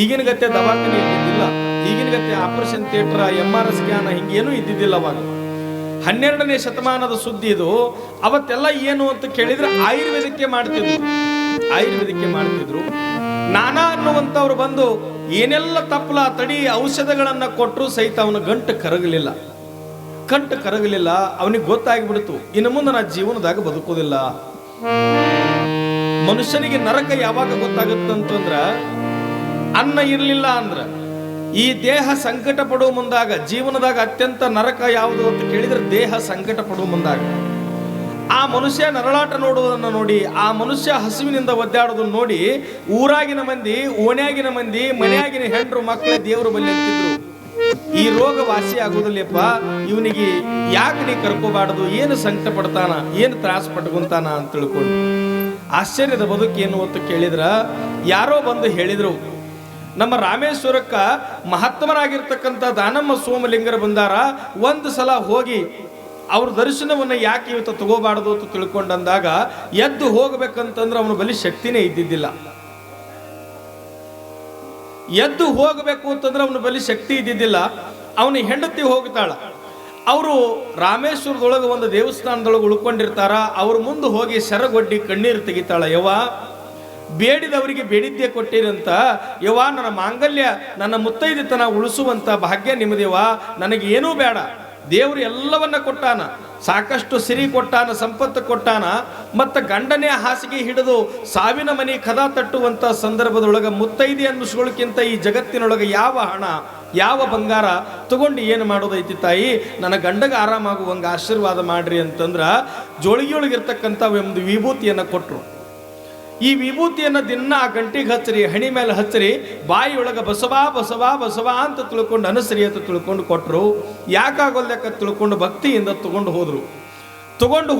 ಈಗಿನ ಗತೆ ದವಾಖಾನೆ ಇದ್ದಿದ್ದಿಲ್ಲ, ಈಗಿನ ಗತೆ ಆಪರೇಷನ್ ಥಿಯೇಟರ್, MR ಸ್ಕ್ಯಾನ್ ಹಿಂಗೇನೂ ಇದ್ದಿದ್ದಿಲ್ಲ. ಅವಾಗ 12ನೇ ಶತಮಾನದ ಸುದ್ದಿ ಇದು. ಅವತ್ತೆಲ್ಲ ಏನು ಅಂತ ಕೇಳಿದ್ರೆ ಆಯುರ್ವೇದಕ್ಕೆ ಮಾಡ್ತಿದ್ರು. ನಾನಾ ಅನ್ನುವಂಥವ್ರು ಬಂದು ಏನೆಲ್ಲ ತಪ್ಪಲ ತಡಿ ಔಷಧಗಳನ್ನ ಕೊಟ್ಟರು ಸಹಿತ ಅವನ ಗಂಟು ಕರಗಲಿಲ್ಲ. ಅವನಿಗೆ ಗೊತ್ತಾಗ್ಬಿಡ್ತು, ಇನ್ನು ಮುಂದೆ ನಾ ಜೀವನದಾಗ ಬದುಕೋದಿಲ್ಲ. ಮನುಷ್ಯನಿಗೆ ನರಕ ಯಾವಾಗ ಗೊತ್ತಾಗುತ್ತಂತಂದ್ರ, ಅನ್ನ ಇರಲಿಲ್ಲ ಅಂದ್ರ ಈ ದೇಹ ಸಂಕಟ ಪಡುವ ಮುಂದಾಗ ಜೀವನದಾಗ ಅತ್ಯಂತ ನರಕ ಯಾವುದು ಅಂತ ಕೇಳಿದ್ರೆ ದೇಹ ಸಂಕಟ ಪಡುವ ಮುಂದಾಗ ಆ ಮನುಷ್ಯ ನರಳಾಟ ನೋಡುವುದನ್ನು ನೋಡಿ, ಆ ಮನುಷ್ಯ ಹಸುವಿನಿಂದ ಒದ್ದಾಡೋದನ್ನು ನೋಡಿ ಊರಾಗಿನ ಮಂದಿ, ಓಣ್ಯಾಗಿನ ಮಂದಿ, ಮನೆಯಾಗಿನ ಹೆಂಡ್ರು ಮಕ್ಕಳ ದೇವರು ಬಲ್ಲಿ ಅಂತಿದ್ರು, ಈ ರೋಗ ವಾಸಿ ಆಗುದಿಲ್ಲಪ್ಪ, ಇವನಿಗೆ ಯಾಕೆ ನೀ ಕರ್ಕೋಬಾರದು, ಏನು ಸಂಕಟ ಪಡ್ತಾನ, ಏನು ತ್ರಾಸ ಪಟ್ಕೊಂತಾನ ಅಂತ ತಿಳ್ಕೊಂಡು. ಆಶ್ಚರ್ಯದ ಬದುಕೇನು ಅಂತ ಕೇಳಿದ್ರ ಯಾರೋ ಬಂದು ಹೇಳಿದ್ರು, ನಮ್ಮ ರಾಮೇಶ್ವರಕ್ಕ ಮಹಾತ್ಮರಾಗಿರ್ತಕ್ಕಂಥ ದಾನಮ್ಮ ಸೋಮಲಿಂಗರು ಬಂದಾರ, ಒಂದು ಸಲ ಹೋಗಿ ಅವ್ರ ದರ್ಶನವನ್ನು ಯಾಕೆ ಇವತ್ತು ತಗೋಬಾರ್ದು ಅಂತ ತಿಳ್ಕೊಂಡಂದಾಗ ಎದ್ದು ಹೋಗ್ಬೇಕಂತಂದ್ರೆ ಅವನ ಬಳಿ ಶಕ್ತಿನೇ ಇದ್ದಿದ್ದಿಲ್ಲ. ಎದ್ದು ಹೋಗಬೇಕು ಅಂತಂದ್ರೆ ಅವನ ಬಳಿ ಶಕ್ತಿ ಇದ್ದಿದ್ದಿಲ್ಲ. ಅವನ ಹೆಂಡತಿ ಹೋಗ್ತಾಳ. ಅವರು ರಾಮೇಶ್ವರದೊಳಗೆ ಒಂದು ದೇವಸ್ಥಾನದೊಳಗೆ ಉಳ್ಕೊಂಡಿರ್ತಾರ. ಅವ್ರ ಮುಂದೆ ಹೋಗಿ ಸೆರಗೊಡ್ಡಿ ಕಣ್ಣೀರು ತೆಗಿತಾಳ. ಯವ್ವ, ಬೇಡಿದವರಿಗೆ ಬೇಡಿದ್ದೆ ಕೊಟ್ಟಿರಂತ, ಯವ್ವ ನನ್ನ ಮಾಂಗಲ್ಯ, ನನ್ನ ಮುತ್ತೈದೆತನ ಉಳಿಸುವಂತ ಭಾಗ್ಯ ನಿಮ್ಮದೇವ, ನನಗೆ ಏನೂ ಬೇಡ, ದೇವರು ಎಲ್ಲವನ್ನ ಕೊಟ್ಟಾನ, ಸಾಕಷ್ಟು ಸಿರಿ ಕೊಟ್ಟಾನ, ಸಂಪತ್ತು ಕೊಟ್ಟಾನ, ಮತ್ತು ಗಂಡನೇ ಹಾಸಿಗೆ ಹಿಡಿದು ಸಾವಿನ ಮನೆ ಕದ ತಟ್ಟುವಂಥ ಸಂದರ್ಭದೊಳಗೆ ಮುತ್ತೈದೆ ಅನ್ನಿಸ್ಕೊಳ್ಳೋಕ್ಕಿಂತ ಈ ಜಗತ್ತಿನೊಳಗೆ ಯಾವ ಹಣ, ಯಾವ ಬಂಗಾರ ತಗೊಂಡು ಏನು ಮಾಡೋದೈತಿ ತಾಯಿ, ನನ್ನ ಗಂಡಗೆ ಆರಾಮಾಗುವಂಗೆ ಆಶೀರ್ವಾದ ಮಾಡ್ರಿ ಅಂತಂದ್ರೆ ಜೋಳಿಗೆಯೊಳಗಿರ್ತಕ್ಕಂಥ ಒಂದು ವಿಭೂತಿಯನ್ನು ಕೊಟ್ಟರು. ಈ ವಿಭೂತಿಯನ್ನು ದಿನ ಆ ಗಂಟಿಗೆ ಹಚ್ಚರಿ, ಹಣಿ ಮೇಲೆ ಹಚ್ಚರಿ, ಬಾಯಿಯೊಳಗೆ ಬಸವ ಬಸವ ಬಸವ ಅಂತ ತಿಳ್ಕೊಂಡು ಅನಸರಿ ಅಂತ ತಿಳ್ಕೊಂಡು ಕೊಟ್ಟರು. ಯಾಕಾಗೋಲ್ಯಾಕ ತಿಳ್ಕೊಂಡು ಭಕ್ತಿಯಿಂದ ತಗೊಂಡು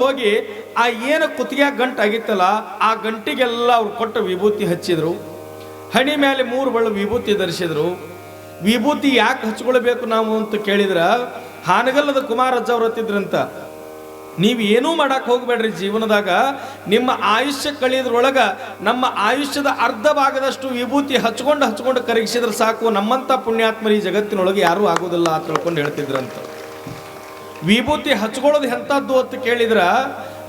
ಹೋಗಿ ಆ ಏನು ಕುತ್ತಿಗೆ ಗಂಟು ಆಗಿತ್ತಲ್ಲ ಆ ಗಂಟಿಗೆಲ್ಲ ಅವ್ರು ಕೊಟ್ಟ ವಿಭೂತಿ ಹಚ್ಚಿದ್ರು. ಹಣಿ ಮೇಲೆ 3 ಬಳ್ಳು ವಿಭೂತಿ ಧರಿಸಿದ್ರು. ವಿಭೂತಿ ಯಾಕೆ ಹಚ್ಕೊಳ್ಬೇಕು ನಾವು ಅಂತ ಕೇಳಿದ್ರ, ಹಾನಗಲ್ಲದ ಕುಮಾರಜ್ಜ ಅವ್ರು ಹತ್ತಿದ್ರಂತ, ನೀವು ಏನೂ ಮಾಡಕ್ಕೆ ಹೋಗ್ಬೇಡ್ರಿ, ಜೀವನದಾಗ ನಿಮ್ಮ ಆಯುಷ್ಯ ಕಳೆಯೋದ್ರೊಳಗ ನಮ್ಮ ಆಯುಷ್ಯದ ಅರ್ಧ ಭಾಗದಷ್ಟು ವಿಭೂತಿ ಹಚ್ಕೊಂಡು ಕರಗಿಸಿದ್ರೆ ಸಾಕು, ನಮ್ಮಂಥ ಪುಣ್ಯಾತ್ಮರಿ ಈ ಜಗತ್ತಿನೊಳಗೆ ಯಾರೂ ಆಗೋದಿಲ್ಲ ಅಂತ ತಿಳ್ಕೊಂಡು ಹೇಳ್ತಿದ್ರಂತ. ವಿಭೂತಿ ಹಚ್ಕೊಳ್ಳೋದು ಎಂಥದ್ದು ಅಂತ ಕೇಳಿದ್ರ,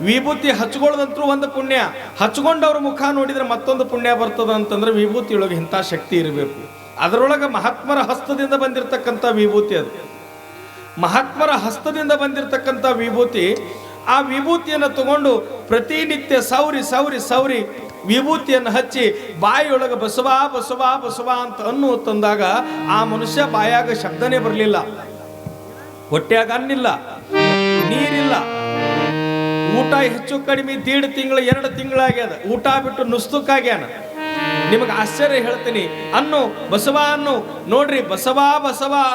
ವಿಭೂತಿ ಹಚ್ಕೊಳ್ಳೋದಂತೂ ಒಂದು ಪುಣ್ಯ, ಹಚ್ಕೊಂಡವ್ರ ಮುಖ ನೋಡಿದ್ರೆ ಮತ್ತೊಂದು ಪುಣ್ಯ ಬರ್ತದ ಅಂತಂದ್ರೆ ವಿಭೂತಿಯೊಳಗೆ ಇಂಥ ಶಕ್ತಿ ಇರಬೇಕು. ಅದರೊಳಗೆ ಮಹಾತ್ಮರ ಹಸ್ತದಿಂದ ಬಂದಿರತಕ್ಕಂಥ ವಿಭೂತಿ, ಅದು ಮಹಾತ್ಮರ ಹಸ್ತದಿಂದ ಬಂದಿರತಕ್ಕಂಥ ವಿಭೂತಿ. ಆ ವಿಭೂತಿಯನ್ನು ತಗೊಂಡು ಪ್ರತಿನಿತ್ಯ ಸೌರಿ ವಿಭೂತಿಯನ್ನು ಹಚ್ಚಿ ಬಾಯಿಯೊಳಗೆ ಬಸವ ಬಸವ ಬಸವ ಅಂತ ಅನ್ನುವಂದಾಗ ಆ ಮನುಷ್ಯ ಬಾಯಾಗ ಶಬ್ದನೇ ಬರಲಿಲ್ಲ, ಹೊಟ್ಟೆಯಾಗ ಅನ್ನಿಲ್ಲ, ನೀರಿಲ್ಲ, ಊಟ ಹೆಚ್ಚು ಕಡಿಮೆ 1.5 ತಿಂಗಳು 2 ತಿಂಗಳಾಗ್ಯದ, ಊಟ ಬಿಟ್ಟು ನುಸ್ತಕ್ಕಾಗ್ಯಾನ. ನಿಮಗೆ ಆಶ್ಚರ್ಯ ಹೇಳ್ತೀನಿ, ಬಸವ ನೋಡ್ರಿ, ಬಸವ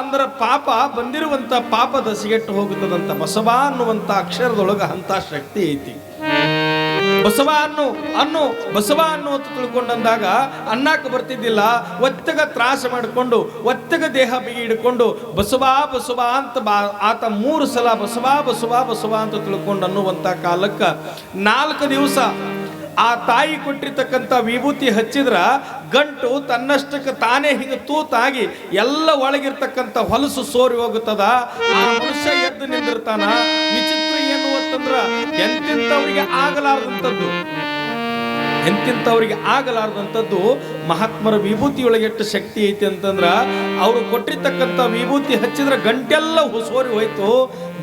ಅಂದ್ರೆ ಪಾಪ ಬಂದಿರುವಂತ ಪಾಪ ದಸಿಗೆಟ್ಟು ಹೋಗುತ್ತದಂತ. ಬಸವ ಅನ್ನುವಂತ ಅಕ್ಷರದೊಳಗ ಅಂತ ಶಕ್ತಿ ಐತಿ. ಬಸವ ಅಂತ ತಿಳ್ಕೊಂಡಂದಾಗ ಅನ್ನಕ್ಕೆ ಬರ್ತಿದ್ದಿಲ್ಲ, ಒತ್ತಗ ತ್ರಾಸ ಮಾಡಿಕೊಂಡು ಒತ್ತಗ ದೇಹ ಬಿಗಿ ಹಿಡ್ಕೊಂಡು ಬಸವ ಅಂತ ಆತ 3 ಸಲ ಬಸವ ಅಂತ ತಿಳ್ಕೊಂಡು ಅನ್ನುವಂತ ಕಾಲಕ್ಕೆ 4 ದಿವಸ ಆ ತಾಯಿ ಕೊಟ್ಟಿರ್ತಕ್ಕಂಥ ವಿಭೂತಿ ಹಚ್ಚಿದ್ರ ಗಂಟು ತನ್ನಷ್ಟಕ್ಕೆ ತಾನೇ ಹಿಂಗೆ ತೂತಾಗಿ ಎಲ್ಲ ಒಳಗಿರ್ತಕ್ಕಂಥ ಹೊಲಸು ಸೋರಿ ಹೋಗುತ್ತದ. ಆ ಮನುಷ್ಯ ಎದ್ದು ನಿಂದಿರ್ತಾನ. ವಿಚಿತ್ರ ಏನು ಅಂತಂದ್ರ ಎಂತಿಂತವ್ರಿಗೆ ಆಗಲಾರ್ದಂಥದ್ದು ಮಹಾತ್ಮರ ವಿಭೂತಿಯೊಳಗೆ ಎಷ್ಟು ಶಕ್ತಿ ಐತಿ ಅಂತಂದ್ರ, ಅವರು ಕೊಟ್ಟಿರ್ತಕ್ಕಂಥ ವಿಭೂತಿ ಹಚ್ಚಿದ್ರ ಗಂಟೆಲ್ಲ ಸೋರಿ ಹೋಯ್ತು.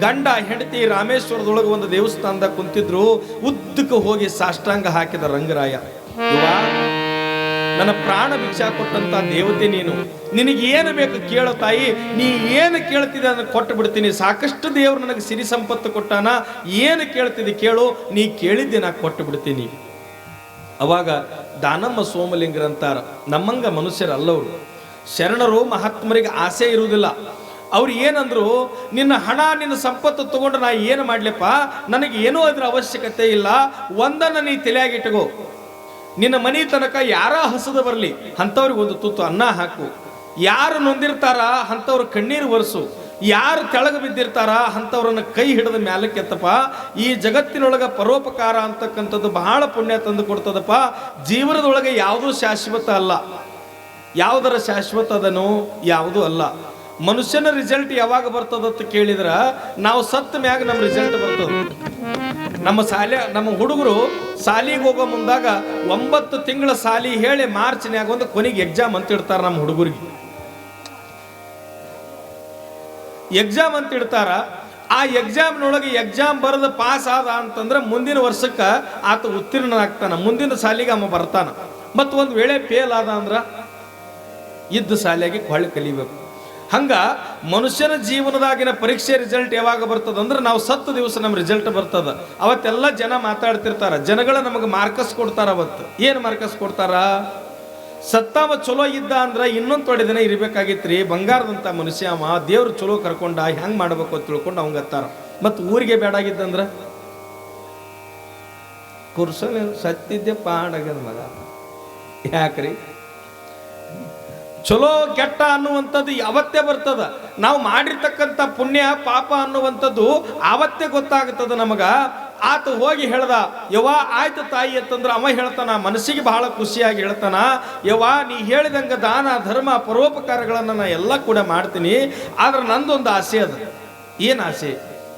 ಗಂಡ ಹೆಂಡತಿ ರಾಮೇಶ್ವರದೊಳಗೆ ಒಂದು ದೇವಸ್ಥಾನದಾಗ ಕುಂತಿದ್ರು. ಉದ್ದಕ್ಕೆ ಹೋಗಿ ಸಾಷ್ಟಾಂಗ ಹಾಕಿದ ರಂಗರಾಯ, ನನ್ನ ಪ್ರಾಣ ಭಿಕ್ಷಾ ಕೊಟ್ಟಂತ ದೇವತೆ ನೀನು, ನಿನಗೆ ಏನು ಬೇಕು ಕೇಳೋ ತಾಯಿ, ನೀ ಏನು ಕೇಳ್ತಿದ್ದೆ ಅದನ್ನು ಕೊಟ್ಟು ಬಿಡ್ತೀನಿ. ಸಾಕಷ್ಟು ದೇವರು ನನಗೆ ಸಿರಿ ಸಂಪತ್ತು ಕೊಟ್ಟಾನ, ಏನು ಕೇಳ್ತಿದ್ದೆ ಕೇಳು, ನೀ ಕೇಳಿದ್ದೆ ನಾ ಕೊಟ್ಟು ಬಿಡ್ತೀನಿ. ಅವಾಗ ದಾನಮ್ಮ ಸೋಮಲಿಂಗರಂತಾರ, ನಮ್ಮಂಗ ಮನುಷ್ಯರಲ್ಲವರು. ಶರಣರು ಮಹಾತ್ಮರಿಗೆ ಆಸೆ ಇರುವುದಿಲ್ಲ. ಅವ್ರು ಏನಂದ್ರು, ನಿನ್ನ ಹಣ ನಿನ್ನ ಸಂಪತ್ತು ತಗೊಂಡು ನಾ ಏನು ಮಾಡ್ಲಪ್ಪ, ನನಗೆ ಏನೂ ಅದ್ರ ಅವಶ್ಯಕತೆ ಇಲ್ಲ. ಒಂದನ್ನು ನೀ ತಲೆಯಾಗಿಟ್ಕೋ, ನಿನ್ನ ಮನೆ ತನಕ ಯಾರ ಹಸದ ಬರಲಿ ಅಂಥವ್ರಿಗೆ ಒಂದು ತುತ್ತು ಅನ್ನ ಹಾಕು. ಯಾರು ನೊಂದಿರ್ತಾರ ಅಂಥವ್ರ ಕಣ್ಣೀರು ಒರೆಸು. ಯಾರು ತೆಳಗ ಬಿದ್ದಿರ್ತಾರ ಅಂಥವ್ರನ್ನ ಕೈ ಹಿಡಿದ ಮ್ಯಾಲಕ್ಕೆ ಎತ್ತಪ್ಪ. ಈ ಜಗತ್ತಿನೊಳಗ ಪರೋಪಕಾರ ಅಂತಕ್ಕಂಥದ್ದು ಬಹಳ ಪುಣ್ಯ ತಂದು ಕೊಡ್ತದಪ್ಪ. ಜೀವನದೊಳಗೆ ಯಾವುದೂ ಶಾಶ್ವತ ಅಲ್ಲ. ಯಾವುದರ ಶಾಶ್ವತ ಅದನು ಯಾವುದೂ ಅಲ್ಲ. ಮನುಷ್ಯನ ರಿಸಲ್ಟ್ ಯಾವಾಗ ಬರ್ತದಂತ ಕೇಳಿದ್ರ, ನಾವು ಸತ್ತ ಮ್ಯಾಗ ನಮ್ಮ ರಿಸಲ್ಟ್ ಬರ್ತದ. ನಮ್ಮ ಹುಡುಗರು ಸಾಲಿಗೆ ಹೋಗೋ ಮುಂದಾಗ 9 ತಿಂಗಳ ಸಾಲಿ ಹೇಳಿ ಮಾರ್ಚ್ನ್ಯಾಗ ಒಂದು ಕೊನೆಗೆ ಎಕ್ಸಾಮ್ ಅಂತ ಇಡ್ತಾರ. ನಮ್ಮ ಹುಡುಗರಿಗೆ ಎಕ್ಸಾಮ್ ಅಂತ ಇಡ್ತಾರ. ಆ ಎಕ್ಸಾಮ್ನೊಳಗೆ ಎಕ್ಸಾಮ್ ಬರೆದು ಪಾಸ್ ಆದ ಅಂತಂದ್ರೆ ಮುಂದಿನ ವರ್ಷಕ್ಕೆ ಆತ ಉತ್ತೀರ್ಣನಾಗ್ತಾನ, ಮುಂದಿನ ಸಾಲಿಗೆ ಅಮ್ಮ ಬರ್ತಾನ. ಮತ್ತು ಒಂದು ವೇಳೆ ಫೇಲ್ ಆದ ಅಂದ್ರೆ ಇದ್ದ ಸಾಲಿಯಾಗಿ ಹೊಳ್ಳಿ ಕಲಿಬೇಕು. ಹಂಗ ಮನುಷ್ಯನ ಜೀವನದಾಗಿನ ಪರೀಕ್ಷೆ ರಿಸಲ್ಟ್ ಯಾವಾಗ ಬರ್ತದ ಅಂದ್ರೆ ನಾವು ಸತ್ತ ದಿವಸ ನಮ್ಮ ರಿಸಲ್ಟ್ ಬರ್ತದ. ಅವತ್ತೆಲ್ಲ ಜನ ಮಾತಾಡ್ತಿರ್ತಾರ, ಜನಗಳ ನಮಗೆ ಮಾರ್ಕಸ್ ಕೊಡ್ತಾರ. ಅವತ್ತು ಏನು ಮಾರ್ಕಸ್ ಕೊಡ್ತಾರ? ಸತ್ತಾವ ಚಲೋ ಇದ್ದ ಅಂದ್ರೆ ಇನ್ನೊಂದು ತೊಡೆ ದಿನ ಇರಬೇಕಾಗಿತ್ರಿ, ಬಂಗಾರದಂತ ಮನುಷ್ಯ ಅವ, ದೇವ್ರು ಚಲೋ ಕರ್ಕೊಂಡ, ಹೆಂಗ್ ಮಾಡ್ಬೇಕು ಅಂತ ತಿಳ್ಕೊಂಡು ಅವಂಗ ಹತ್ತಾರ. ಮತ್ತು ಊರಿಗೆ ಬೇಡಾಗಿದ್ದಂದ್ರ ಕುರ್ಸನೆ ಸತ್ತಿದ್ದೆ ಪಾಡಾಗ್ಯದ ಮಗ. ಯಾಕ್ರಿ? ಚಲೋ ಕೆಟ್ಟ ಅನ್ನುವಂಥದ್ದು ಯಾವತ್ತೇ ಬರ್ತದ. ನಾವು ಮಾಡಿರ್ತಕ್ಕಂಥ ಪುಣ್ಯ ಪಾಪ ಅನ್ನುವಂಥದ್ದು ಆವತ್ತೇ ಗೊತ್ತಾಗುತ್ತದೆ ನಮಗ. ಆತ ಹೋಗಿ ಹೇಳ್ದ, ಯವ್ವ ಆಯ್ತು ತಾಯಿ ಅಂತಂದ್ರೆ ಅವ ಹೇಳ್ತಾನ, ಮನಸ್ಸಿಗೆ ಬಹಳ ಖುಷಿಯಾಗಿ ಹೇಳ್ತಾನ, ಯವ್ವ ನೀ ಹೇಳಿದಂಗ ದಾನ ಧರ್ಮ ಪರೋಪಕಾರಗಳನ್ನು ನಾ ಎಲ್ಲ ಕೂಡ ಮಾಡ್ತೀನಿ. ಆದ್ರೆ ನಂದೊಂದು ಆಸೆ ಅದ. ಏನು ಆಸೆ?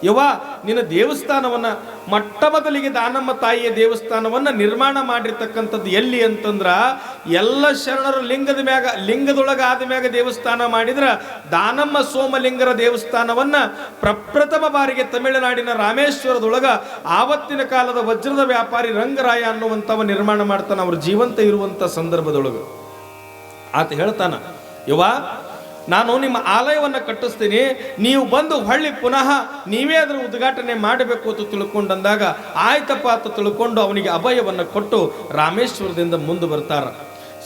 ಯವ್ವ ನಿನ್ನ ದೇವಸ್ಥಾನವನ್ನ, ಮೊಟ್ಟ ಮೊದಲಿಗೆ ದಾನಮ್ಮ ತಾಯಿಯ ದೇವಸ್ಥಾನವನ್ನ ನಿರ್ಮಾಣ ಮಾಡಿರ್ತಕ್ಕಂಥದ್ದು ಎಲ್ಲಿ ಅಂತಂದ್ರ, ಎಲ್ಲ ಶರಣರು ಲಿಂಗದೊಳಗ ಆದ ಮ್ಯಾಗ ದೇವಸ್ಥಾನ ಮಾಡಿದ್ರ ದಾನಮ್ಮ ಸೋಮಲಿಂಗರ ದೇವಸ್ಥಾನವನ್ನ ಪ್ರಪ್ರಥಮ ಬಾರಿಗೆ ತಮಿಳುನಾಡಿನ ರಾಮೇಶ್ವರದೊಳಗ ಆವತ್ತಿನ ಕಾಲದ ವಜ್ರದ ವ್ಯಾಪಾರಿ ರಂಗರಾಯ ಅನ್ನುವಂಥವ ನಿರ್ಮಾಣ ಮಾಡ್ತಾನ, ಅವ್ರ ಜೀವಂತ ಇರುವಂತ ಸಂದರ್ಭದೊಳಗ. ಆತ ಹೇಳ್ತಾನ, ಯವ್ವ ನಾನು ನಿಮ್ಮ ಆಲಯವನ್ನು ಕಟ್ಟಿಸ್ತೀನಿ, ನೀವು ಬಂದು ಹೊಳ್ಳಿ ಪುನಃ ನೀವೇ ಅದರ ಉದ್ಘಾಟನೆ ಮಾಡಬೇಕು ಅಂತ ತಿಳ್ಕೊಂಡಂದಾಗ ಆಯ್ತಪ್ಪ ಅಂತ ತಿಳ್ಕೊಂಡು ಅವನಿಗೆ ಅಭಯವನ್ನು ಕೊಟ್ಟು ರಾಮೇಶ್ವರದಿಂದ ಮುಂದೆ ಬರ್ತಾರ.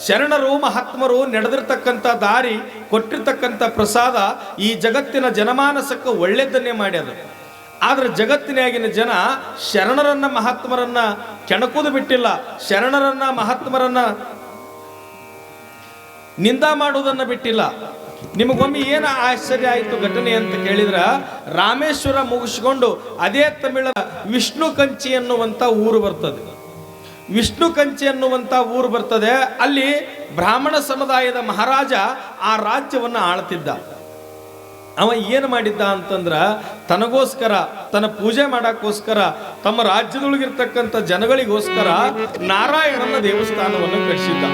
ಶರಣರು ಮಹಾತ್ಮರು ನಡೆದಿರ್ತಕ್ಕಂಥ ದಾರಿ, ಕೊಟ್ಟಿರ್ತಕ್ಕಂಥ ಪ್ರಸಾದ ಈ ಜಗತ್ತಿನ ಜನಮಾನಸಕ್ಕೆ ಒಳ್ಳೆಯದನ್ನೇ ಮಾಡ್ಯದ. ಆದ್ರೆ ಜಗತ್ತಿನಾಗಿನ ಜನ ಶರಣರನ್ನ ಮಹಾತ್ಮರನ್ನ ಕೆಣಕುದು ಬಿಟ್ಟಿಲ್ಲ, ಶರಣರನ್ನ ಮಹಾತ್ಮರನ್ನ ನಿಂದ ಮಾಡುವುದನ್ನು ಬಿಟ್ಟಿಲ್ಲ. ನಿಮಗೊಮ್ಮೆ ಏನು ಆಶ್ಚರ್ಯ ಆಯಿತು ಘಟನೆ ಅಂತ ಕೇಳಿದ್ರ, ರಾಮೇಶ್ವರ ಮುಗಿಸ್ಕೊಂಡು ಅದೇ ತಮಿಳ ವಿಷ್ಣು ಕಂಚಿ ಅನ್ನುವಂಥ ಊರು ಬರ್ತದೆ. ವಿಷ್ಣು ಕಂಚಿ ಅನ್ನುವಂಥ ಊರು ಬರ್ತದೆ. ಅಲ್ಲಿ ಬ್ರಾಹ್ಮಣ ಸಮುದಾಯದ ಮಹಾರಾಜ ಆ ರಾಜ್ಯವನ್ನು ಆಳ್ತಿದ್ದ. ಅವ ಏನು ಮಾಡಿದ್ದ ಅಂತಂದ್ರ, ತನಗೋಸ್ಕರ, ತನ್ನ ಪೂಜೆ ಮಾಡೋಕ್ಕೋಸ್ಕರ, ತಮ್ಮ ರಾಜ್ಯದೊಳಗಿರ್ತಕ್ಕಂಥ ಜನಗಳಿಗೋಸ್ಕರ ನಾರಾಯಣನ ದೇವಸ್ಥಾನವನ್ನು ಕಟ್ಟಿಸಿದ್ದ.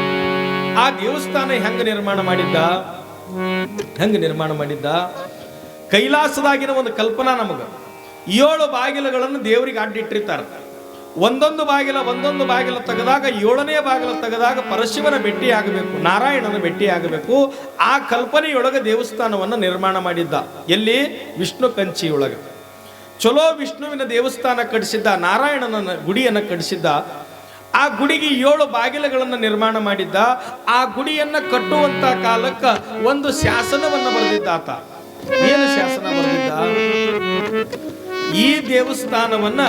ಆ ದೇವಸ್ಥಾನ ಹೆಂಗ ನಿರ್ಮಾಣ ಮಾಡಿದ್ದ? ಕೈಲಾಸದಾಗಿನ ಒಂದು ಕಲ್ಪನಾ ನಮಗ. 7 ಬಾಗಿಲುಗಳನ್ನು ದೇವರಿಗೆ ಅಡ್ಡಿಟ್ಟಿರ್ತಾರೆ. ಒಂದೊಂದು ಬಾಗಿಲ ತೆಗೆದಾಗ 7ನೇ ಬಾಗಿಲ ತೆಗೆದಾಗ ಪರಶಿವನ ಭೇಟಿ ಆಗಬೇಕು, ನಾರಾಯಣನ ಭೇಟಿ ಆಗಬೇಕು. ಆ ಕಲ್ಪನೆಯೊಳಗೆ ದೇವಸ್ಥಾನವನ್ನು ನಿರ್ಮಾಣ ಮಾಡಿದ್ದ. ಎಲ್ಲಿ? ವಿಷ್ಣು ಕಂಚಿಯೊಳಗ. ಚಲೋ ವಿಷ್ಣುವಿನ ದೇವಸ್ಥಾನ ಕಟ್ಟಿಸಿದ್ದ, ನಾರಾಯಣನ ಗುಡಿಯನ್ನು ಕಟ್ಟಿಸಿದ್ದ. ಆ ಗುಡಿಗೆ 7 ಬಾಗಿಲುಗಳನ್ನು ನಿರ್ಮಾಣ ಮಾಡಿದ್ದ. ಆ ಗುಡಿಯನ್ನು ಕಟ್ಟುವಂತ ಕಾಲಕ್ಕೆ ಒಂದು ಶಾಸನವನ್ನು ಬರೆದಿದ್ದ ಆತ. ಏನು ಶಾಸನ ಬರೆದಿದ್ದ? ಈ ದೇವಸ್ಥಾನವನ್ನ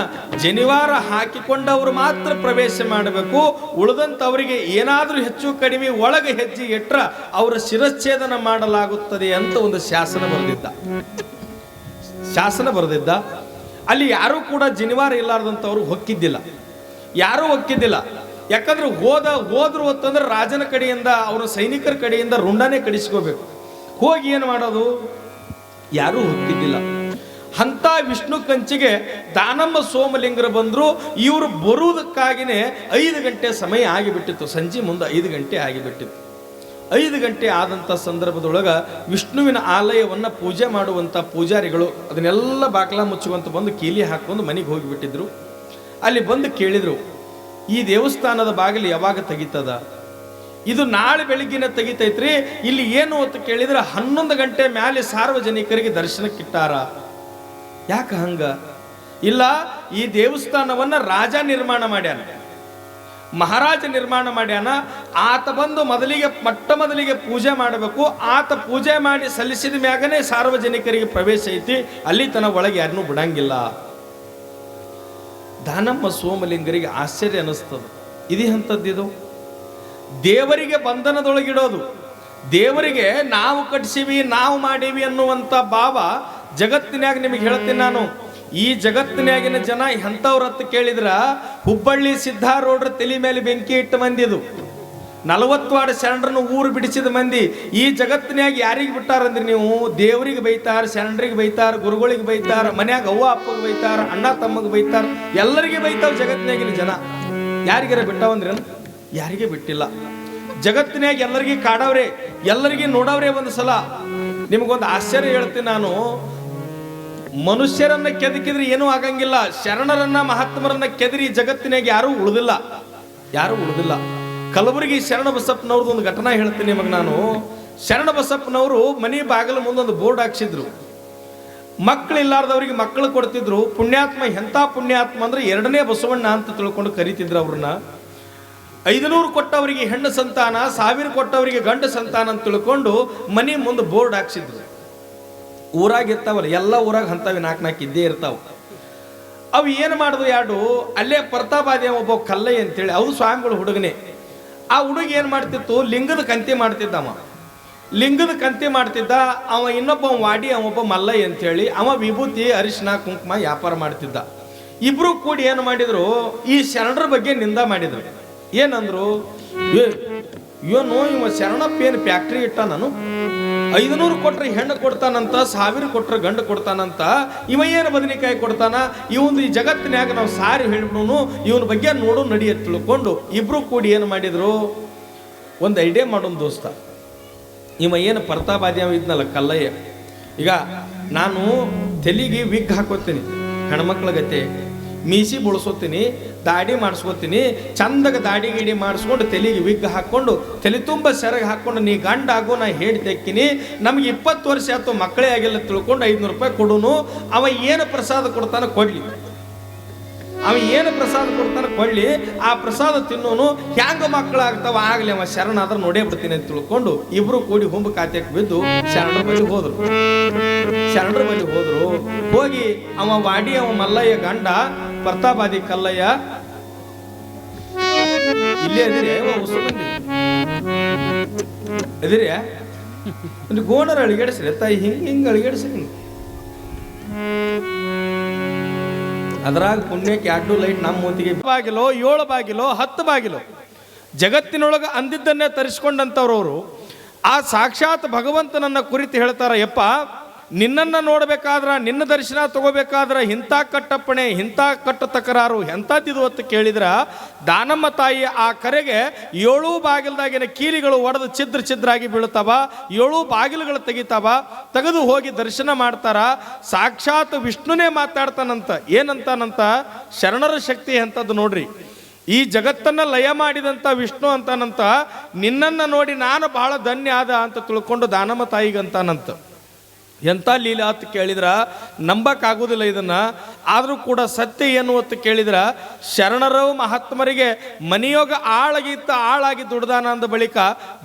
ಜನಿವಾರ ಹಾಕಿಕೊಂಡವರು ಮಾತ್ರ ಪ್ರವೇಶ ಮಾಡಬೇಕು, ಉಳಿದಂತವರಿಗೆ ಏನಾದ್ರೂ ಹೆಚ್ಚು ಕಡಿಮೆ ಒಳಗೆ ಹೆಜ್ಜೆ ಇಟ್ರ ಅವರ ಶಿರಚ್ಛೇದನ ಮಾಡಲಾಗುತ್ತದೆ ಅಂತ ಒಂದು ಶಾಸನ ಬರೆದಿದ್ದ. ಅಲ್ಲಿ ಯಾರೂ ಕೂಡ ಜನಿವಾರ ಇಲ್ಲಾರ್ದಂಥವ್ರು ಹೊಕ್ಕಿದ್ದಿಲ್ಲ, ಯಾರೂ ಹೊಕ್ಕಿದ್ದಿಲ್ಲ. ಯಾಕಂದ್ರೆ ಹೋದ್ರು ಅಂತಂದ್ರೆ ರಾಜನ ಕಡೆಯಿಂದ ಅವರ ಸೈನಿಕರ ಕಡೆಯಿಂದ ರುಂಡನೇ ಕಡಿಸ್ಕೋಬೇಕು. ಹೋಗಿ ಏನು ಮಾಡೋದು, ಯಾರೂ ಹೋಗ್ತಿದ್ದಿಲ್ಲ. ಅಂತ ವಿಷ್ಣು ಕಂಚಿಗೆ ದಾನಮ್ಮ ಸೋಮಲಿಂಗರು ಬಂದರು. ಇವರು ಬರುವುದಕ್ಕಾಗಿಯೇ 5 ಗಂಟೆ ಸಮಯ ಆಗಿಬಿಟ್ಟಿತ್ತು. ಸಂಜೆ ಮುಂದೆ 5 ಗಂಟೆ ಆಗಿಬಿಟ್ಟಿತ್ತು. 5 ಗಂಟೆ ಆದಂಥ ಸಂದರ್ಭದೊಳಗೆ ವಿಷ್ಣುವಿನ ಆಲಯವನ್ನು ಪೂಜೆ ಮಾಡುವಂಥ ಪೂಜಾರಿಗಳು ಅದನ್ನೆಲ್ಲ ಬಾಕಲ ಮುಚ್ಚುವಂತ ಬಂದು ಕೀಲಿ ಹಾಕೊಂಡು ಮನೆಗೆ ಹೋಗಿಬಿಟ್ಟಿದ್ರು. ಅಲ್ಲಿ ಬಂದು ಕೇಳಿದರು, ಈ ದೇವಸ್ಥಾನದ ಬಾಗಿಲು ಯಾವಾಗ ತೆಗಿತದ? ಇದು ನಾಳೆ ಬೆಳಿಗ್ಗೆನೆ ತೆಗಿತೈತ್ರಿ. ಇಲ್ಲಿ ಏನು ಅಂತ ಕೇಳಿದ್ರೆ 11 ಗಂಟೆ ಮೇಲೆ ಸಾರ್ವಜನಿಕರಿಗೆ ದರ್ಶನಕ್ಕಿಟ್ಟಾರ. ಯಾಕೆ ಹಂಗ? ಇಲ್ಲ, ಈ ದೇವಸ್ಥಾನವನ್ನ ರಾಜ ನಿರ್ಮಾಣ ಮಾಡ್ಯಾನ, ಮಹಾರಾಜ ನಿರ್ಮಾಣ ಮಾಡ್ಯಾನ. ಆತ ಬಂದು ಮೊದಲಿಗೆ ಪೂಜೆ ಮಾಡಬೇಕು. ಆತ ಪೂಜೆ ಮಾಡಿ ಸಲ್ಲಿಸಿದ ಮ್ಯಾಗನೇ ಸಾರ್ವಜನಿಕರಿಗೆ ಪ್ರವೇಶ ಐತಿ, ಅಲ್ಲಿ ತನ ಒಳಗೆ ಯಾರನ್ನೂ ಬಿಡಂಗಿಲ್ಲ. ದಾನಮ್ಮ ಸೋಮಲಿಂಗರಿಗೆ ಆಶ್ಚರ್ಯ ಅನಿಸ್ತದ. ಇದು ಎಂಥದ್ದಿದು? ದೇವರಿಗೆ ಬಂಧನದೊಳಗಿಡೋದು, ದೇವರಿಗೆ ನಾವು ಕಟ್ಸಿವಿ ನಾವು ಮಾಡೀವಿ ಅನ್ನುವಂಥ ಭಾವ ಜಗತ್ತಿನಾಗ ನಿಮಗೆ ಹೇಳ್ತೀನಿ ನಾನು. ಈ ಜಗತ್ತಿನಾಗಿನ ಜನ ಎಂಥವ್ರ ಹತ್ತು ಕೇಳಿದ್ರ ಹುಬ್ಬಳ್ಳಿ ಸಿದ್ಧಾರೂಢರ ತಲೆ ಮೇಲೆ ಬೆಂಕಿ ಇಟ್ಟ ಮಂದಿದು, 40 ವಾರ್ಡ್ ಶರಣರನ್ನು ಊರು ಬಿಡಿಸಿದ ಮಂದಿ. ಈ ಜಗತ್ತಿನಾಗ ಯಾರಿಗೆ ಬಿಟ್ಟಾರಂದ್ರಿ ನೀವು? ದೇವರಿಗೆ ಬೈತಾರ, ಶರಣರಿಗೆ ಬೈತಾರ, ಗುರುಗಳಿಗೆ ಬೈತಾರ, ಮನ್ಯಾಗ ಅವ್ವ ಅಪ್ಪಗೆ ಬೈತಾರ, ಅಣ್ಣ ತಮ್ಮಗೆ ಬೈತಾರ, ಎಲ್ಲರಿಗೆ ಬೈತಾವ ಜಗತ್ತಿನಾಗಿನ ಜನ. ಯಾರಿಗಾರ ಬಿಟ್ಟಾವಂದ್ರಿ? ಯಾರಿಗೆ ಬಿಟ್ಟಿಲ್ಲ. ಜಗತ್ತಿನಾಗ ಎಲ್ಲರಿಗೆ ಕಾಡವ್ರೆ, ಎಲ್ಲರಿಗೆ ನೋಡವ್ರೆ. ಒಂದು ಸಲ ನಿಮಗೊಂದು ಆಶ್ಚರ್ಯ ಹೇಳ್ತೀನಿ ನಾನು. ಮನುಷ್ಯರನ್ನ ಕೆದಕಿದ್ರೆ ಏನೂ ಆಗಂಗಿಲ್ಲ, ಶರಣರನ್ನ ಮಹಾತ್ಮರನ್ನ ಕೆದರಿ ಜಗತ್ತಿನಾಗ ಯಾರೂ ಉಳಿದಿಲ್ಲ. ಕಲಬುರಗಿ ಶರಣ ಬಸಪ್ಪನವ್ರದ್ದು ಒಂದು ಘಟನಾ ಹೇಳ್ತೀನಿ ನಿಮಗೆ ನಾನು. ಶರಣ ಬಸಪ್ಪನವರು ಮನೆ ಬಾಗಿಲು ಮುಂದೊಂದು ಬೋರ್ಡ್ ಹಾಕ್ಸಿದ್ರು. ಮಕ್ಕಳಿಲ್ಲಾರ್ದವ್ರಿಗೆ ಮಕ್ಕಳು ಕೊಡ್ತಿದ್ರು. ಪುಣ್ಯಾತ್ಮ, ಎಂಥ ಪುಣ್ಯಾತ್ಮ ಅಂದ್ರೆ 2ನೇ ಬಸವಣ್ಣ ಅಂತ ತಿಳ್ಕೊಂಡು ಕರಿತಿದ್ರು ಅವ್ರನ್ನ. 500 ಕೊಟ್ಟವರಿಗೆ ಹೆಣ್ಣು ಸಂತಾನ, 1000 ಕೊಟ್ಟವರಿಗೆ ಗಂಡು ಸಂತಾನ ಅಂತ ತಿಳ್ಕೊಂಡು ಮನೆ ಮುಂದೆ ಬೋರ್ಡ್ ಹಾಕ್ಸಿದ್ರು. ಊರಾಗ ಇರ್ತಾವಲ್ಲ, ಎಲ್ಲ ಊರಾಗ ಅಂತವಿ 4 ಇದ್ದೇ ಇರ್ತಾವ. ಅವು ಏನು ಮಾಡುದು, 2 ಅಲ್ಲೇ ಪ್ರತಾಪಾದಿ ಒಬ್ಬ ಕಲ್ಲಯ್ಯ ಅಂತೇಳಿ, ಅವು ಸ್ವಾಮಿಗಳು ಹುಡುಗನೇ. ಆ ಹುಡುಗ ಏನು ಮಾಡ್ತಿತ್ತು, ಲಿಂಗದ ಕಂತಿ ಮಾಡ್ತಿದ್ದವ. ಲಿಂಗದ ಕಂತಿ ಮಾಡ್ತಿದ್ದ ಅವ. ಇನ್ನೊಬ್ಬ ವಾಡಿ, ಅವೊಬ್ಬ ಮಲ್ಲಯ್ಯ ಅಂತೇಳಿ, ಅವ ವಿಭೂತಿ ಅರಿಶಿನ ಕುಂಕುಮ ವ್ಯಾಪಾರ ಮಾಡ್ತಿದ್ದ. ಇಬ್ರು ಕೂಡಿ ಏನು ಮಾಡಿದ್ರು, ಈ ಶರಣರ ಬಗ್ಗೆ ನಿಂದ ಮಾಡಿದ್ರು. ಏನಂದ್ರು, ಏನು ಇವ ಶರಣಪ್ಪ ಏನು ಫ್ಯಾಕ್ಟ್ರಿ ಇಟ್ಟ, ನಾನು 500 ಕೊಟ್ರೆ ಹೆಣ್ಣು ಕೊಡ್ತಾನಂತ, 1000 ಕೊಟ್ರೆ ಗಂಡು ಕೊಡ್ತಾನಂತ, ಇವ ಏನು ಬದನೆಕಾಯಿ ಕೊಡ್ತಾನ, ಇವನು ಈ ಜಗತ್ತಿನಾಗ ನಾವು ಸಾರಿ ಹೇಳ್ಬಿಡೋನು, ಇವನ ಬಗ್ಗೆ ನೋಡು ನಡಿ ಅಂತ ತಿಳ್ಕೊಂಡು ಇಬ್ರು ಕೂಡಿ ಏನು ಮಾಡಿದ್ರು, ಒಂದು ಐಡಿಯಾ ಮಾಡೋನ್ ದೋಸ್ತ. ಇವ ಏನು ಪ್ರತಾಪಾದಿ ಅವ ಇದ್ನಲ್ಲ ಕಲ್ಲಯ್ಯ, ಈಗ ನಾನು ತಲೆಗೆ ವಿಗ್ ಹಾಕೋತೀನಿ, ಹೆಣ್ಮಕ್ಳ ಗತೆ ಮೀಸಿ ಬಳಸೋತೀನಿ, ದಾಡಿ ಮಾಡಿಸ್ಕೋತೀನಿ, ಚಂದಾಗ ದಾಡಿ ಗಿಡಿ ಮಾಡಿಸ್ಕೊಂಡು ತಲೆಗೆ ವಿಗ್ ಹಾಕ್ಕೊಂಡು ತಲೆ ತುಂಬ ಸೆರಗ ಹಾಕ್ಕೊಂಡು ನೀ ಗಂಡ ಆಗೋ ನಾ ಹೇಳಿ ತೆಕ್ಕಿನಿ, ನಮ್ಗೆ 20 ವರ್ಷ ಆಯ್ತು ಮಕ್ಕಳೇ ಆಗಿಲ್ಲ ತಿಳ್ಕೊಂಡು 500 ರೂಪಾಯಿ ಕೊಡೋನು. ಅವ ಏನು ಪ್ರಸಾದ ಕೊಡ್ತಾನೆ ಕೊಡ್ಲಿ, ಆ ಪ್ರಸಾದ ತಿನ್ನೋನು. ಹ್ಯಾಂಗ ಮಕ್ಕಳಾಗ್ತಾವ ಆಗ್ಲಿ, ಅವ ಶರಣಾದ್ರೆ ನೋಡೇ ಬಿಡ್ತೀನಿ ಅಂತ ತಿಳ್ಕೊಂಡು ಇಬ್ರು ಕೂಡಿ ಹುಂಬ ಖಾತೆಗೆ ಬಿದ್ದು ಶರಣರ ಬಳಿ ಹೋದ್ರು. ಹೋಗಿ ಅವ ವಾಡಿ, ಅವ ಮಲ್ಲಯ್ಯ ಗಂಡ ಪ್ರತಾಪಾದಿ ಕಲ್ಲಯ್ಯ, ಇಲ್ಲೇ ಅದಿರಿ ಅದಿರಿ ಒಂದು ಗೋಣರ ಅಳಿಗಾಡಿಸ್ರಿ ತಾಯಿ, ಹಿಂಗ ಅಳಿಗಾಡಿಸ್ರಿ. ಅದ್ರಾಗ ಪುಣ್ಯಕ್ಕೆ 2 ಲೈಟ್ ನಮ್ಮ ಮೂತಿಗೆ ಬಾಗಿಲು, 7 ಬಾಗಿಲು, 10 ಬಾಗಿಲು, ಜಗತ್ತಿನೊಳಗೆ ಅಂದಿದ್ದನ್ನೇ ತರಿಸ್ಕೊಂಡಂಥವ್ರವರು ಆ ಸಾಕ್ಷಾತ್ ಭಗವಂತನನ್ನ ಕುರಿತು ಹೇಳ್ತಾರ, ಯಪ್ಪ ನಿನ್ನನ್ನು ನೋಡಬೇಕಾದ್ರೆ, ನಿನ್ನ ದರ್ಶನ ತಗೋಬೇಕಾದ್ರೆ ಇಂಥ ಕಟ್ಟಪ್ಪಣೆ, ಇಂಥ ಕಟ್ಟ ತಕರಾರು ಎಂಥದ್ದಿದು ಅಂತ ಕೇಳಿದ್ರ, ದಾನಮ್ಮ ತಾಯಿ ಆ ಕರೆಗೆ 7 ಬಾಗಿಲದಾಗಿನ ಕೀಲಿಗಳು ಒಡೆದು ಛಿದ್ರಾಗಿ ಬೀಳ್ತಾವ. 7 ಬಾಗಿಲುಗಳು ತೆಗೆದು ಹೋಗಿ ದರ್ಶನ ಮಾಡ್ತಾರ. ಸಾಕ್ಷಾತ್ ವಿಷ್ಣುನೇ ಮಾತಾಡ್ತಾನಂತ. ಏನಂತಾನಂತ, ಶರಣರ ಶಕ್ತಿ ಎಂಥದ್ದು ನೋಡ್ರಿ, ಈ ಜಗತ್ತನ್ನ ಲಯ ಮಾಡಿದಂಥ ವಿಷ್ಣು ಅಂತಾನಂತ, ನಿನ್ನನ್ನು ನೋಡಿ ನಾನು ಬಹಳ ಧನ್ಯ ಆದ ಅಂತ ತಿಳ್ಕೊಂಡು ದಾನಮ್ಮ ತಾಯಿಗಂತಾನಂತ. ಎಂಥ ಲೀಲಾ ಅಂತ ಕೇಳಿದ್ರ ನಂಬಕ್ಕಾಗೋದಿಲ್ಲ ಇದನ್ನ. ಆದರೂ ಕೂಡ ಸತ್ಯ ಏನು ಅಂತ ಕೇಳಿದ್ರ, ಶರಣರು ಮಹಾತ್ಮರಿಗೆ ಮನೆಯೋಗ ಆಳಾಗಿ ದುಡ್ದಾನ ಅಂದ ಬಳಿಕ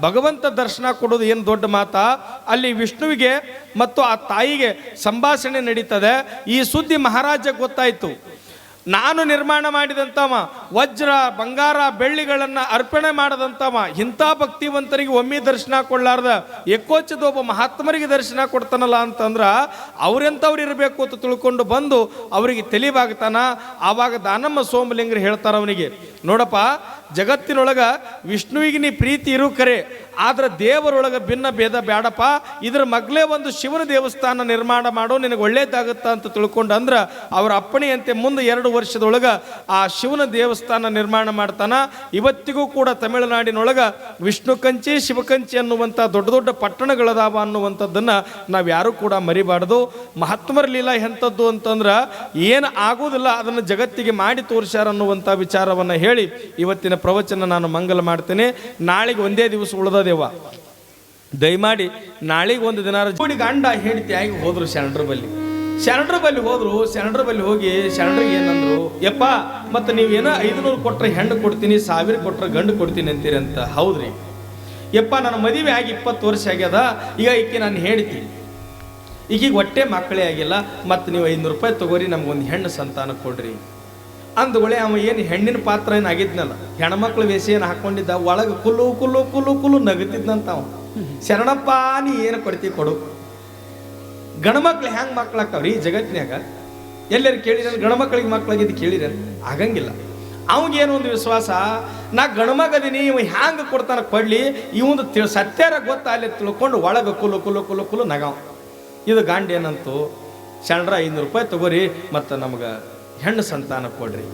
ಭಗವಂತ ದರ್ಶನ ಕೊಡೋದು ಏನು ದೊಡ್ಡ ಮಾತಾ. ಅಲ್ಲಿ ವಿಷ್ಣುವಿಗೆ ಮತ್ತು ಆ ತಾಯಿಗೆ ಸಂಭಾಷಣೆ ನಡೀತದೆ. ಈ ಸುದ್ದಿ ಮಹಾರಾಜ ಗೊತ್ತಾಯ್ತು. ನಾನು ನಿರ್ಮಾಣ ಮಾಡಿದಂಥವ ವಜ್ರ ಬಂಗಾರ ಬೆಳ್ಳಿಗಳನ್ನ ಅರ್ಪಣೆ ಮಾಡದಂತವ ಇಂಥ ಭಕ್ತಿವಂತರಿಗೆ ಒಮ್ಮೆ ದರ್ಶನ ಕೊಡ್ಲಾರ್ದ ಎಕ್ಕೋಚದ ಒಬ್ಬ ಮಹಾತ್ಮರಿಗೆ ದರ್ಶನ ಕೊಡ್ತಾನಲ್ಲ ಅಂತಂದ್ರ ಅವ್ರೆಂಥವ್ರು ಇರಬೇಕು ಅಂತ ತಿಳ್ಕೊಂಡು ಬಂದು ಅವರಿಗೆ ತಿಳಿವಾಗ್ತಾನ. ಆವಾಗ ದಾನಮ್ಮ ಸೋಮಲಿಂಗರು ಹೇಳ್ತಾರ ಅವನಿಗೆ, ನೋಡಪ್ಪ, ಜಗತ್ತಿನೊಳಗ ವಿಷ್ಣುವಿಗೆ ನೀ ಪ್ರೀತಿ ಇರು ಕರೆ, ಆದ್ರೆ ದೇವರೊಳಗ ಭಿನ್ನ ಭೇದ ಬೇಡಪ್ಪ. ಇದ್ರ ಮಗ್ಲೇ ಒಂದು ಶಿವನ ದೇವಸ್ಥಾನ ನಿರ್ಮಾಣ ಮಾಡೋ, ನಿನಗೆ ಒಳ್ಳೇದಾಗುತ್ತಾ ಅಂತ ತಿಳ್ಕೊಂಡು ಅಂದ್ರ ಅವರ ಅಪ್ಪಣೆಯಂತೆ ಮುಂದೆ 2 ವರ್ಷದೊಳಗ ಆ ಶಿವನ ದೇವಸ್ಥಾನ ನಿರ್ಮಾಣ ಮಾಡ್ತಾನ. ಇವತ್ತಿಗೂ ಕೂಡ ತಮಿಳುನಾಡಿನೊಳಗ ವಿಷ್ಣು ಕಂಚಿ ಶಿವಕಂಚಿ ಅನ್ನುವಂಥ ದೊಡ್ಡ ದೊಡ್ಡ ಪಟ್ಟಣಗಳದಾವ ಅನ್ನುವಂಥದ್ದನ್ನ ನಾವು ಯಾರು ಕೂಡ ಮರಿಬಾರ್ದು. ಮಹಾತ್ಮರ ಲೀಲಾ ಎಂಥದ್ದು ಅಂತಂದ್ರ ಏನು ಆಗೋದಿಲ್ಲ ಅದನ್ನು ಜಗತ್ತಿಗೆ ಮಾಡಿ ತೋರಿಸ್ಯಾರ ಅನ್ನುವಂಥ ವಿಚಾರವನ್ನು ಹೇಳಿ ಇವತ್ತಿನ ಪ್ರವಚನ ನಾನು ಮಂಗಲ ಮಾಡ್ತೇನೆ. ನಾಳೆಗೆ ಒಂದೇ ದಿವಸ ಉಳಿದದೇವ, ದಯಮಾಡಿ ನಾಳೆಗೆ ಒಂದು ದಿನ ಜೋಡಿ ಗಂಡ ಹೆಂಡತಿಯಾಗಿ ಹೋದ್ರು ಶರಣರ ಬಲ್ಲಿ ಹೋದ್ರು. ಶರಣರ ಬಲ್ಲಿ ಹೋಗಿ ಶರಣರಿಗೆ ಏನಂದ್ರು, ಯಪ್ಪ ಮತ್ತೆ ನೀವೇನೋ 500 ಕೊಟ್ರೆ ಹೆಣ್ಣು ಕೊಡ್ತೀನಿ, 1000 ಕೊಟ್ರೆ ಗಂಡು ಕೊಡ್ತೀನಿ ಅಂತೀರಿ ಅಂತ. ಹೌದ್ರಿ ಯಪ್ಪ, ನನ್ನ ಮದುವೆ ಆಗಿ 20 ವರ್ಷ ಆಗ್ಯದ, ಈಗ ಈಕೆ ನಾನು ಹೇಳ್ತಿ, ಈಗೀಗ ಹೊಟ್ಟೆ ಮಕ್ಕಳೇ ಆಗಿಲ್ಲ, ಮತ್ತು ನೀವು 500 ರೂಪಾಯಿ ತಗೋರಿ, ನಮ್ಗೊಂದು ಹೆಣ್ಣು ಸಂತಾನ ಕೊಡ್ರಿ ಅಂದಗಳೇ. ಅವ ಏನು ಹೆಣ್ಣಿನ ಪಾತ್ರ ಏನು ಆಗಿದ್ನಲ್ಲ, ಹೆಣ್ಮಕ್ಳು ವೇಷ ಏನು ಹಾಕೊಂಡಿದ್ದ, ಒಳಗೆ ಕುಲ್ಲು ಕುಲ್ಲು ಕುಲ್ಲು ಕುಲ್ಲು ನಗತಿದ್ನಂತ ಅವ. ಶರಣಪ್ಪ ನೀ ಏನು ಕೊಡ್ತಿ ಕೊಡು. ಗಣಮಕ್ಳು ಹೆಂಗೆ ಮಕ್ಳಾಗ್ತಾವ್ರಿ ಜಗತ್ತಿನಾಗ? ಎಲ್ಲರೂ ಕೇಳಿರ ಗಣಮಕ್ಳಿಗೆ ಮಕ್ಳಾಗಿದ್ದು ಕೇಳಿರ? ಆಗಂಗಿಲ್ಲ. ಅವಂಗೇನು ಒಂದು ವಿಶ್ವಾಸ, ನಾ ಗಣಮಗದೀನಿ, ಇವ ಹ್ಯಾಂಗೆ ಕೊಡ್ತಾನ ಕೊಡ್ಲಿ, ಇವಂದು ಸತ್ಯಾರ ಗೊತ್ತ ಅಲ್ಲಿ ತಿಳ್ಕೊಂಡು ಒಳಗೆ ಕುಲ್ಲು ಕುಲ್ಲು ಕುಲ್ಲು ಕುಲ್ಲು ನಗಾವ್. ಇದು ಗಾಂಡ್ ಏನಂತು, ಶರಣರ 500 ರೂಪಾಯಿ ತಗೋರಿ, ಮತ್ತು ನಮಗೆ ಹೆಣ್ಣು ಸಂತಾನ ಕೊಡ್ರಿ.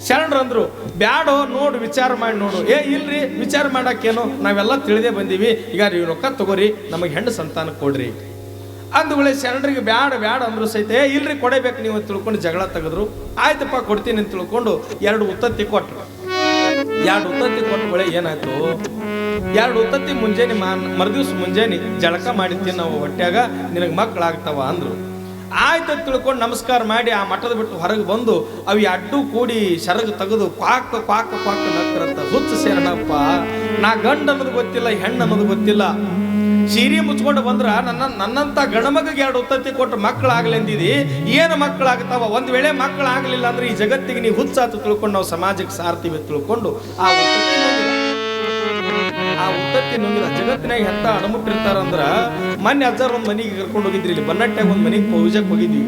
ಶರಣರಂದ್ರು, ಬ್ಯಾಡೋ, ನೋಡು ವಿಚಾರ ಮಾಡಿ ನೋಡು. ಇಲ್ರಿ, ವಿಚಾರ ಮಾಡಕ್ಕೇನು, ನಾವೆಲ್ಲ ತಿಳಿದೇ ಬಂದೀವಿ, ಈಗ ನೀವು ರೊಕ್ಕ ತಗೋರಿ, ನಮಗೆ ಹೆಣ್ಣು ಸಂತಾನ ಕೊಡ್ರಿ ಅಂದುಗಳೇ. ಶರಣರಿಗೆ ಬ್ಯಾಡ ಬ್ಯಾಡ ಅಂದ್ರು ಸಹಿತ, ಇಲ್ರಿ ಕೊಡಬೇಕು ನೀವು ಅಂತ ತಿಳ್ಕೊಂಡು ಜಗಳ ತೆಗೆದ್ರು. ಆಯ್ತಪ್ಪ ಕೊಡ್ತೀನಿ ಅಂತ ತಿಳ್ಕೊಂಡು 2 ಉತ್ತತ್ತಿ ಕೊಟ್ರು. 2 ಉತ್ತತ್ತಿ ಕೊಟ್ಟಗಳೇ ಏನಾಯ್ತು, 2 ಉತ್ತತ್ತಿ ಮುಂಜಾನೆ ಮರುದಿವ್ಸ ಮುಂಜಾನೆ ಜಳಕ ಮಾಡಿರ್ತೀನಿ ನಾವು ಹೊಟ್ಯಾಗ, ನಿನಗೆ ಮಕ್ಕಳಾಗ್ತಾವ ಅಂದ್ರು. ಆಯ್ತು ತಿಳ್ಕೊಂಡು ನಮಸ್ಕಾರ ಮಾಡಿ ಆ ಮಠದ ಬಿಟ್ಟು ಹೊರಗೆ ಬಂದು ಅವು ಅಡ್ಡು ಕೂಡಿ ಸರಗು ತೆಗೆದು ಕ್ವಾಕ್ ಕ್ವಾಕ್ ಕ್ವಾಕ್ ನಕ್ಕರಂತ. ಹುಚ್ಚು ಶರಣಪ್ಪ, ನಾ ಗಂಡು ಅನ್ನೋದು ಗೊತ್ತಿಲ್ಲ, ಹೆಣ್ಣು ಅನ್ನೋದು ಗೊತ್ತಿಲ್ಲ, ಸೀರೆ ಮುಚ್ಕೊಂಡು ಬಂದ್ರ ನನ್ನಂತ ಗಣಮಗಿಗೆ 2 ಉತ್ತತ್ತಿ ಕೊಟ್ಟು ಮಕ್ಕಳಾಗ್ಲೆಂದಿದಿ, ಏನು ಮಕ್ಕಳಾಗ್ತಾವ? ಒಂದು ವೇಳೆ ಮಕ್ಕಳಾಗಲಿಲ್ಲ ಅಂದ್ರೆ ಈ ಜಗತ್ತಿಗೆ ನೀವು ಹುಚ್ಚಾತು ತಿಳ್ಕೊಂಡು ನಾವು ಸಮಾಜಕ್ಕೆ ಸಾರ್ತೀವಿ ತಿಳ್ಕೊಂಡು ಆ ಉತ್ತತ್ತಿ ನುಂಗಿದ. ಜಗತ್ತಿನಾಗ ಎಂತ ಅಡಮುಟ್ಟಿರ್ತಾರಂದ್ರ, ಮೊನ್ನೆ ಅಜ್ಜಾರ್ ಒಂದು ಮನೆಗೆ ಕರ್ಕೊಂಡು ಹೋಗಿದ್ರಿ, ಇಲ್ಲಿ ಬನ್ನಟ್ಟಾಗ ಒಂದು ಮನೆಗೆ ಪೂಜೆಗೆ ಹೋಗಿದ್ವಿ.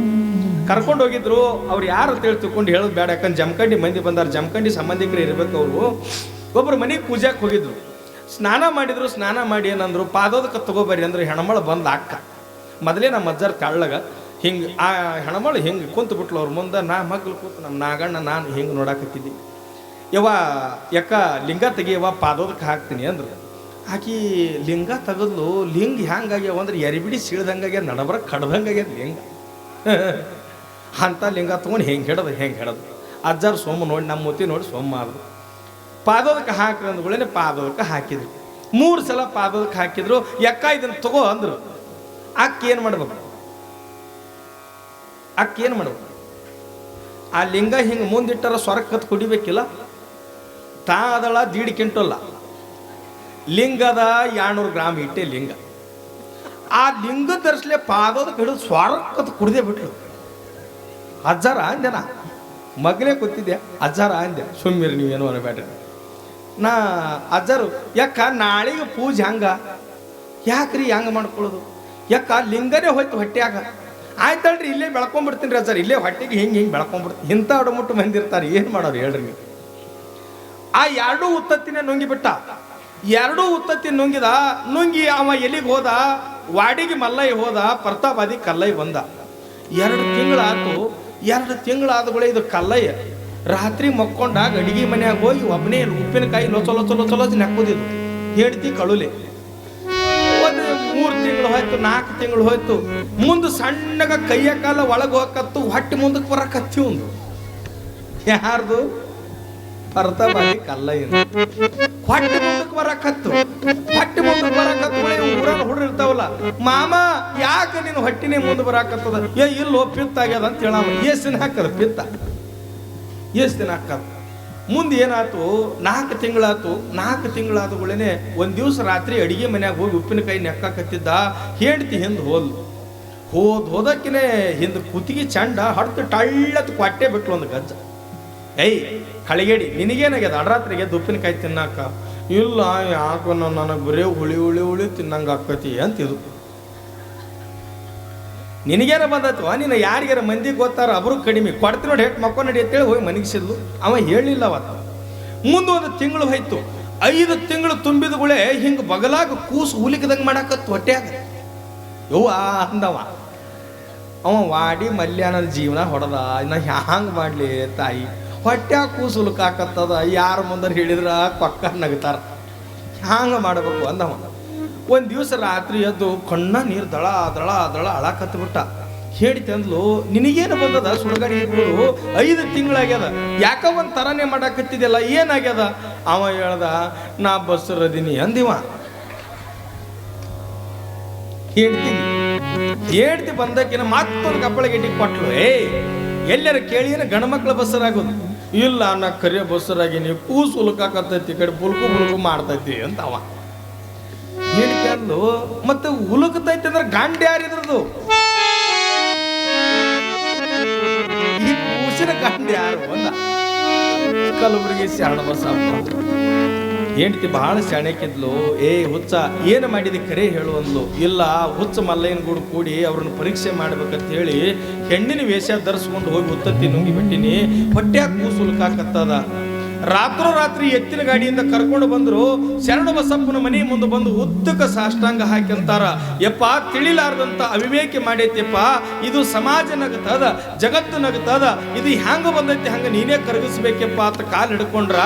ಕರ್ಕೊಂಡು ಹೋಗಿದ್ರು. ಅವ್ರು ಯಾರು ಅಂತ ಹೇಳಿ ತಿಳ್ಕೊಂಡು ಹೇಳೋದು ಬೇಡ, ಯಾಕಂದ್ರೆ ಜಮಖಂಡಿ ಮಂದಿ ಬಂದಾರ, ಜಮಖಂಡಿ ಸಂಬಂಧಿಕರು ಇರ್ಬೇಕು. ಅವರು ಒಬ್ಬರು ಮನೆಗೆ ಪೂಜೆಗೆ ಹೋಗಿದ್ರು. ಸ್ನಾನ ಮಾಡಿದ್ರು. ಸ್ನಾನ ಮಾಡಿ ಏನಂದ್ರು, ಪಾದೋದಕ್ಕೆ ತಗೋಬರ್ರಿ ಅಂದ್ರೆ ಹೆಣ್ಮಳು ಬಂದು ಅಕ್ಕ ಮೊದಲೇ ನಮ್ಮ ಅಜ್ಜಾರ್ ತೆಳ್ಳಗ ಹಿಂಗೆ ಆ ಹೆಣ್ಮಳು ಹಿಂಗೆ ಕುಂತು ಬಿಟ್ಲು ಅವ್ರ ಮುಂದೆ. ನಾ ಮಗ್ಳು ಕೂತು ನಮ್ಮ ನಾಗಣ್ಣ ನಾನು ಹಿಂಗೆ ನೋಡಾಕತ್ತಿದ್ದಿ. ಯಾಕ ಲಿಂಗ ತೆಗಿಯವ, ಪಾದೋದಕ್ಕೆ ಹಾಕ್ತೀನಿ ಅಂದ್ರು. ಆಕಿ ಲಿಂಗ ತೆಗೆದ್ಲು. ಲಿಂಗ ಹ್ಯಾಂಗಾಗ್ಯಾವ ಅಂದ್ರೆ ಎರಿಬಿಡಿ ಸೀಳ್ದಂಗಾಗ್ಯ, ನಡಬರ ಕಡ್ದಂಗಾಗ್ಯದ ಲಿಂಗ. ಅಂಥ ಲಿಂಗ ತೊಗೊಂಡು ಹೆಂಗೆ ಹಿಡೋದು ಅಜ್ಜಾರು ಸೋಮ ನೋಡಿ, ನಮ್ಮ ಮುತ್ತಿ ನೋಡಿ ಸೋಮ ಮಾಡಿದ್ರು. ಪಾದೋದಕ್ಕೆ ಹಾಕ್ರಿ ಅಂದ್ಗಳೇನೆ ಪಾದೋದಕ್ಕೆ ಹಾಕಿದ್ರು. 3 ಸಲ ಪಾದೋದಕ್ಕೆ ಹಾಕಿದ್ರು. ಯಕ್ಕ ಇದನ್ನು ತಗೋ ಅಂದ್ರು. ಅಕ್ಕ ಏನು ಮಾಡ್ಬೇಕು? ಆ ಲಿಂಗ ಹಿಂಗೆ ಮುಂದಿಟ್ಟಾರ ಸ್ವರ್ಗತ್ ಕುಡಿಬೇಕಿಲ್ಲ. ತಾ ಅದಳ 1.5 ಕ್ವಿಂಟಲ್ ಲಿಂಗದ 200 ಗ್ರಾಮ್ ಇಟ್ಟೆ ಲಿಂಗ. ಆ ಲಿಂಗ ಧರಿಸ್ಲೆ ಪಾದೋದಕ್ಕೆ ಹಿಡಿದು ಸ್ವರ್ಗತ್ ಕುಡ್ದೇ ಬಿಟ್ಲು. ಅಜ್ಜಾರ ಅಂದೆ, ನಾ ಮಗಲೇ ಕೂತಿದ್ದೆ. ಅಜ್ಜಾರ ಅಂದೆ, ಸುಮ್ಮಿರಿ ನೀವೇನು ಅನ್ನಬೇಡ್ರಿ. ನಾ ಅಜ್ಜಾರು, ಯಾಕ ನಾಳೆಗೆ ಪೂಜೆ ಯಾಕ್ರಿ ಹೆಂಗೆ ಮಾಡ್ಕೊಳ್ಳೋದು? ಯಾಕ ಲಿಂಗನೇ ಹೋಯ್ತು ಹೊಟ್ಟೆಯಾಗ. ಆಯ್ತಲ್ರಿ, ಇಲ್ಲೇ ಬೆಳ್ಕೊಂಡ್ಬಿಡ್ತೀನಿ ರೀ ಅಜ್ಜಾರು, ಇಲ್ಲೇ ಹೊಟ್ಟೆಗೆ ಹಿಂಗೆ ಬೆಳ್ಕೊಂಡ್ಬಿಡ್ತೀನಿ. ಇಂಥ ಅಡಮುಟ್ಟು ಮಂದಿರ್ತಾರೆ, ಏನು ಮಾಡೋರು ಹೇಳ್ರಿ ನೀವು? ಆ 2 ಉತ್ತತ್ತಿನೇ ನುಂಗಿಬಿಟ್ಟ. 2 ಉತ್ತತ್ತಿ ನುಂಗಿ ಅವ ಎಲ್ಲಿಗೆ ಹೋದ? ವಾಡಿಗೆ ಮಲ್ಲಯ್ಯ ಹೋದ, ಪ್ರತಾಪಾದಿ ಕಲ್ಲಯ್ಯ ಬಂದ. 2 ತಿಂಗಳಾತು. 2 ತಿಂಗಳಾದಗಳೇ ಇದು ಕಲ್ಲಯ್ಯ ರಾತ್ರಿ ಮಕ್ಕೊಂಡಾಗ ಅಡಿಗೆ ಮನ್ಯಾಗ ಹೋಗಿ ಒಬ್ಬನೇ ಉಪ್ಪಿನಕಾಯಿ ಲೊಚಲೊಚಲೊಚಲೋ ನೆಕ್ಕೋದಿದ್ದು. ಹೆಂಡತಿ ಕಳುಲೆ. ಒಂದು 3 ತಿಂಗಳು ಹೋಯ್ತು, 4 ತಿಂಗಳು ಹೋಯ್ತು. ಮುಂದೆ ಸಣ್ಣಗ ಕೈಯ ಕಾಲ ಒಳಗೆ ಹೋಗಕತ್ತು, ಹೊಟ್ಟೆ ಮುಂದಕ್ಕೆ ಬರಕತ್ತಿ. ಒಂದು ಯಾರ್ದು? ಪ್ರತಾಪಾದಿ ಕಲ್ಲಯ್ಯ. ಹೊಟ್ಟೆ ಮುಂದಕ್ಕೆ ಬರಕತ್ತು. ಊರಾಗ ಹುಡ್ರು ಇರ್ತಾವಲ್ಲ, ಮಾಮ ಯಾಕೆ ನೀನು ಹೊಟ್ಟಿನೇ ಮುಂದೆ ಬರಾಕತ್ತದ? ಇಲ್ಲೋ ಪಿತ್ತ ಆಗ್ಯದ ಅಂತ ಹೇಳ. ಎಷ್ಟು ದಿನ ಹಾಕದ ಪಿತ್ತ? ಎಷ್ಟು ದಿನ ಹಾಕದ? ಮುಂದೆ ಏನಾಯ್ತು? 4 ತಿಂಗಳಾತು. 4 ತಿಂಗಳಾದಗಳೇನೆ ಒಂದು ದಿವಸ ರಾತ್ರಿ ಅಡಿಗೆ ಮನ್ಯಾಗ ಹೋಗಿ ಉಪ್ಪಿನಕಾಯಿ ನೆಕ್ಕಾಕತ್ತಿದ್ದ. ಹೆಂಡತಿ ಹಿಂದೆ ಹೋದಕ್ಕಿನೇ ಹಿಂದೆ ಕುತ್ತಿಗೆ ಚಂಡ ಹಡ್ತು ಟಳ್ಳತ್ ಕೊಟ್ಟೆ ಬಿಟ್ಲು ಒಂದು ಗಜ್ಜ. ಏಯ್ ಕಳಿಗೇಡಿ ನಿನಗೇನಾಗ್ಯದ ಅಡರಾತ್ರಿಗೆ ದುಪ್ಪಿನಕಾಯಿ ತಿನ್ನಾಕ? ಇಲ್ಲ ಯಾಕೋ ನನಗೆ ಬರೇ ಹುಳಿ ಹುಳಿ ಹುಳಿ ತಿನ್ನಂಗೆ ಆಕತಿ ಅಂತಿದ್ದು. ನಿನಗೇನ ಬಂದತ್ವ? ನೀನು ಯಾರಿಗಾರ ಮಂದಿಗೆ ಗೊತ್ತಾರ ಅಬ್ರು ಕಡಿಮೆ ಕೊಡ್ತೀನಿ ನೋಡಿ ಹೆಟ್ ಮಕ್ಕಳು ನಡಿ ಅಂತೇಳಿ ಹೋಗಿ ಮನಗಿಸಿದ್ಲು. ಅವ ಹೇಳಿಲ್ಲ ಅವತ್ತು. ಮುಂದೊಂದು ತಿಂಗಳು ಹೋಯ್ತು. 5 ತಿಂಗಳು ತುಂಬಿದಗಳೇ ಹಿಂಗೆ ಬಗಲಾಗ ಕೂಸು ಹುಲಿಕದಂಗೆ ಮಾಡಾಕತ್ತು ಹೊಟ್ಯಾಗ. ಯವ್ವ ಅಂದವ. ಅವ ವಾಡಿ ಮಲ್ಯಾನದ ಜೀವನ ಹೊಡೆದ. ನಾ ಹ್ಯಾಂಗೆ ಮಾಡಲಿ ತಾಯಿ? ಹೊಟ್ಯಾಗ ಕೂಸು ಹುಲ್ಕಾಕತ್ತದ. ಯಾರ ಮುಂದೆ ಹೇಳಿದ್ರ ಪಕ್ಕ ನಗ್ತಾರ. ಹ್ಯಾಂಗೆ ಮಾಡಬೇಕು ಅಂದವ. ಒಂದು ದಿವಸ ರಾತ್ರಿ ಎದ್ದು ಕಣ್ಣ ನೀರು ದಳ ದಳ ದಳ ಅಳಾಕತ್ಬಿಟ್ಟ. ಹೇಳ್ತಿ ಅಂದ್ಲು, ನಿನಗೇನು ಬಂದದ ಸುಡಗಾಡಿ ಇಟ್ಬಿಡು? 5 ತಿಂಗಳಾಗ್ಯದ, ಯಾಕ ಒಂದು ಥರನೇ ಮಾಡಾಕತ್ತಿದೆಯಲ್ಲ, ಏನಾಗ್ಯದ? ಅವ ಹೇಳ್ದ, ನಾ ಬಸ್ಸರದೀನಿ ಅಂದಿವ. ಹೇಳ್ತಿ ಬಂದಕ್ಕಿನ ಮತ್ತೊಂದು ಕಪ್ಪಳಗೆಡ್ಡಿ ಕೊಟ್ಲು. ಎಲ್ಲರ ಕೇಳಿನ ಗಂಡ್ಮಕ್ಳ ಬಸ್ಸರಾಗೋದು. ಇಲ್ಲ ನಾ ಕರಿಯ ಬಸ್ಸರಾಗಿನಿ, ಕೂಸು ಹುಲ್ಕಾಕತ್ತೈತಿ, ಕಡೆ ಬುಲ್ಕು ಬುಲ್ಕು ಮಾಡ್ತೈತಿ ಅಂತ ಅವ ಹೇಳ್ತಿ ಅಂದ್ಲು. ಮತ್ತೆ ಹುಲುಕತೈತಿ ಅಂದ್ರೆ ಗಂಡ ಯಾರಿದ್ರದು? ಈ ಕೂಸಿನ ಗಂಡ ಯಾರು ಅಂದ. ಕಲಬುರಗಿ ಶರಣ ಬಸಪ್ಪ. ಹೆಂಡತಿ ಬಹಳ ಶಾಣೆಕಿದ್ಲು. ಹುಚ್ಚ ಏನು ಮಾಡಿದಿ ಕರೆ ಹೇಳು ಅಂದ್ಲು. ಇಲ್ಲ ಹುಚ್ಚ ಮಲ್ಲಯ್ಯನ ಗೂಡು ಕೂಡಿ ಅವ್ರನ್ನ ಪರೀಕ್ಷೆ ಮಾಡ್ಬೇಕಂತ ಹೇಳಿ ಹೆಣ್ಣಿನ ವೇಷ ಧರಿಸ್ಕೊಂಡು ಹೋಗಿ ಉತ್ತತ್ತಿ ನುಂಗಿ ಬಿಟ್ಟಿನಿ. ಹೊಟ್ಯಾಗ ಕೂಸು ಹುಲ್ಕಾಕತ್ತದ. ರಾತ್ರಿ ಎತ್ತಿನ ಗಾಡಿಯಿಂದ ಕರ್ಕೊಂಡು ಬಂದ್ರು. ಶರಣ ಬಸಪ್ಪನ ಮನೆ ಮುಂದೆ ಬಂದು ಉದ್ದಕ ಸಾಷ್ಟಾಂಗ ಹಾಕಂತಾರ. ಯಪ್ಪ ತಿಳಿಲಾರ್ದಂತ ಅವಿವೇಕ ಮಾಡೈತಿಯಪ್ಪ, ಇದು ಸಮಾಜ ನಗತದ, ಜಗತ್ತು ನಗತದ, ಇದು ಹ್ಯಾಂಗ ಬಂದೈತಿ ಹಂಗ ನೀನೇ ಕರಗಿಸ್ಬೇಕಪ್ಪ ಅಂತ ಕಾಲು ಹಿಡ್ಕೊಂಡ್ರ.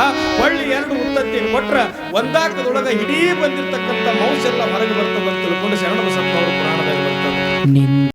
ಒಳ್ಳೆ 2 ಉತ್ತತ್ತಿ ಕೊಟ್ರ ಒಂದಾಕದೊಳಗ ಇಡೀ ಬಂದಿರ್ತಕ್ಕಂಥ ಮೌಸೆಲ್ಲ ಹೊರಗೆ ಬರ್ತದಂತ ತಿಳ್ಕೊಂಡು ಶರಣ ಬಸಪ್ಪ ಅವರು ಪುರಾಣದಲ್ಲಿ ಬರ್ತದೆ.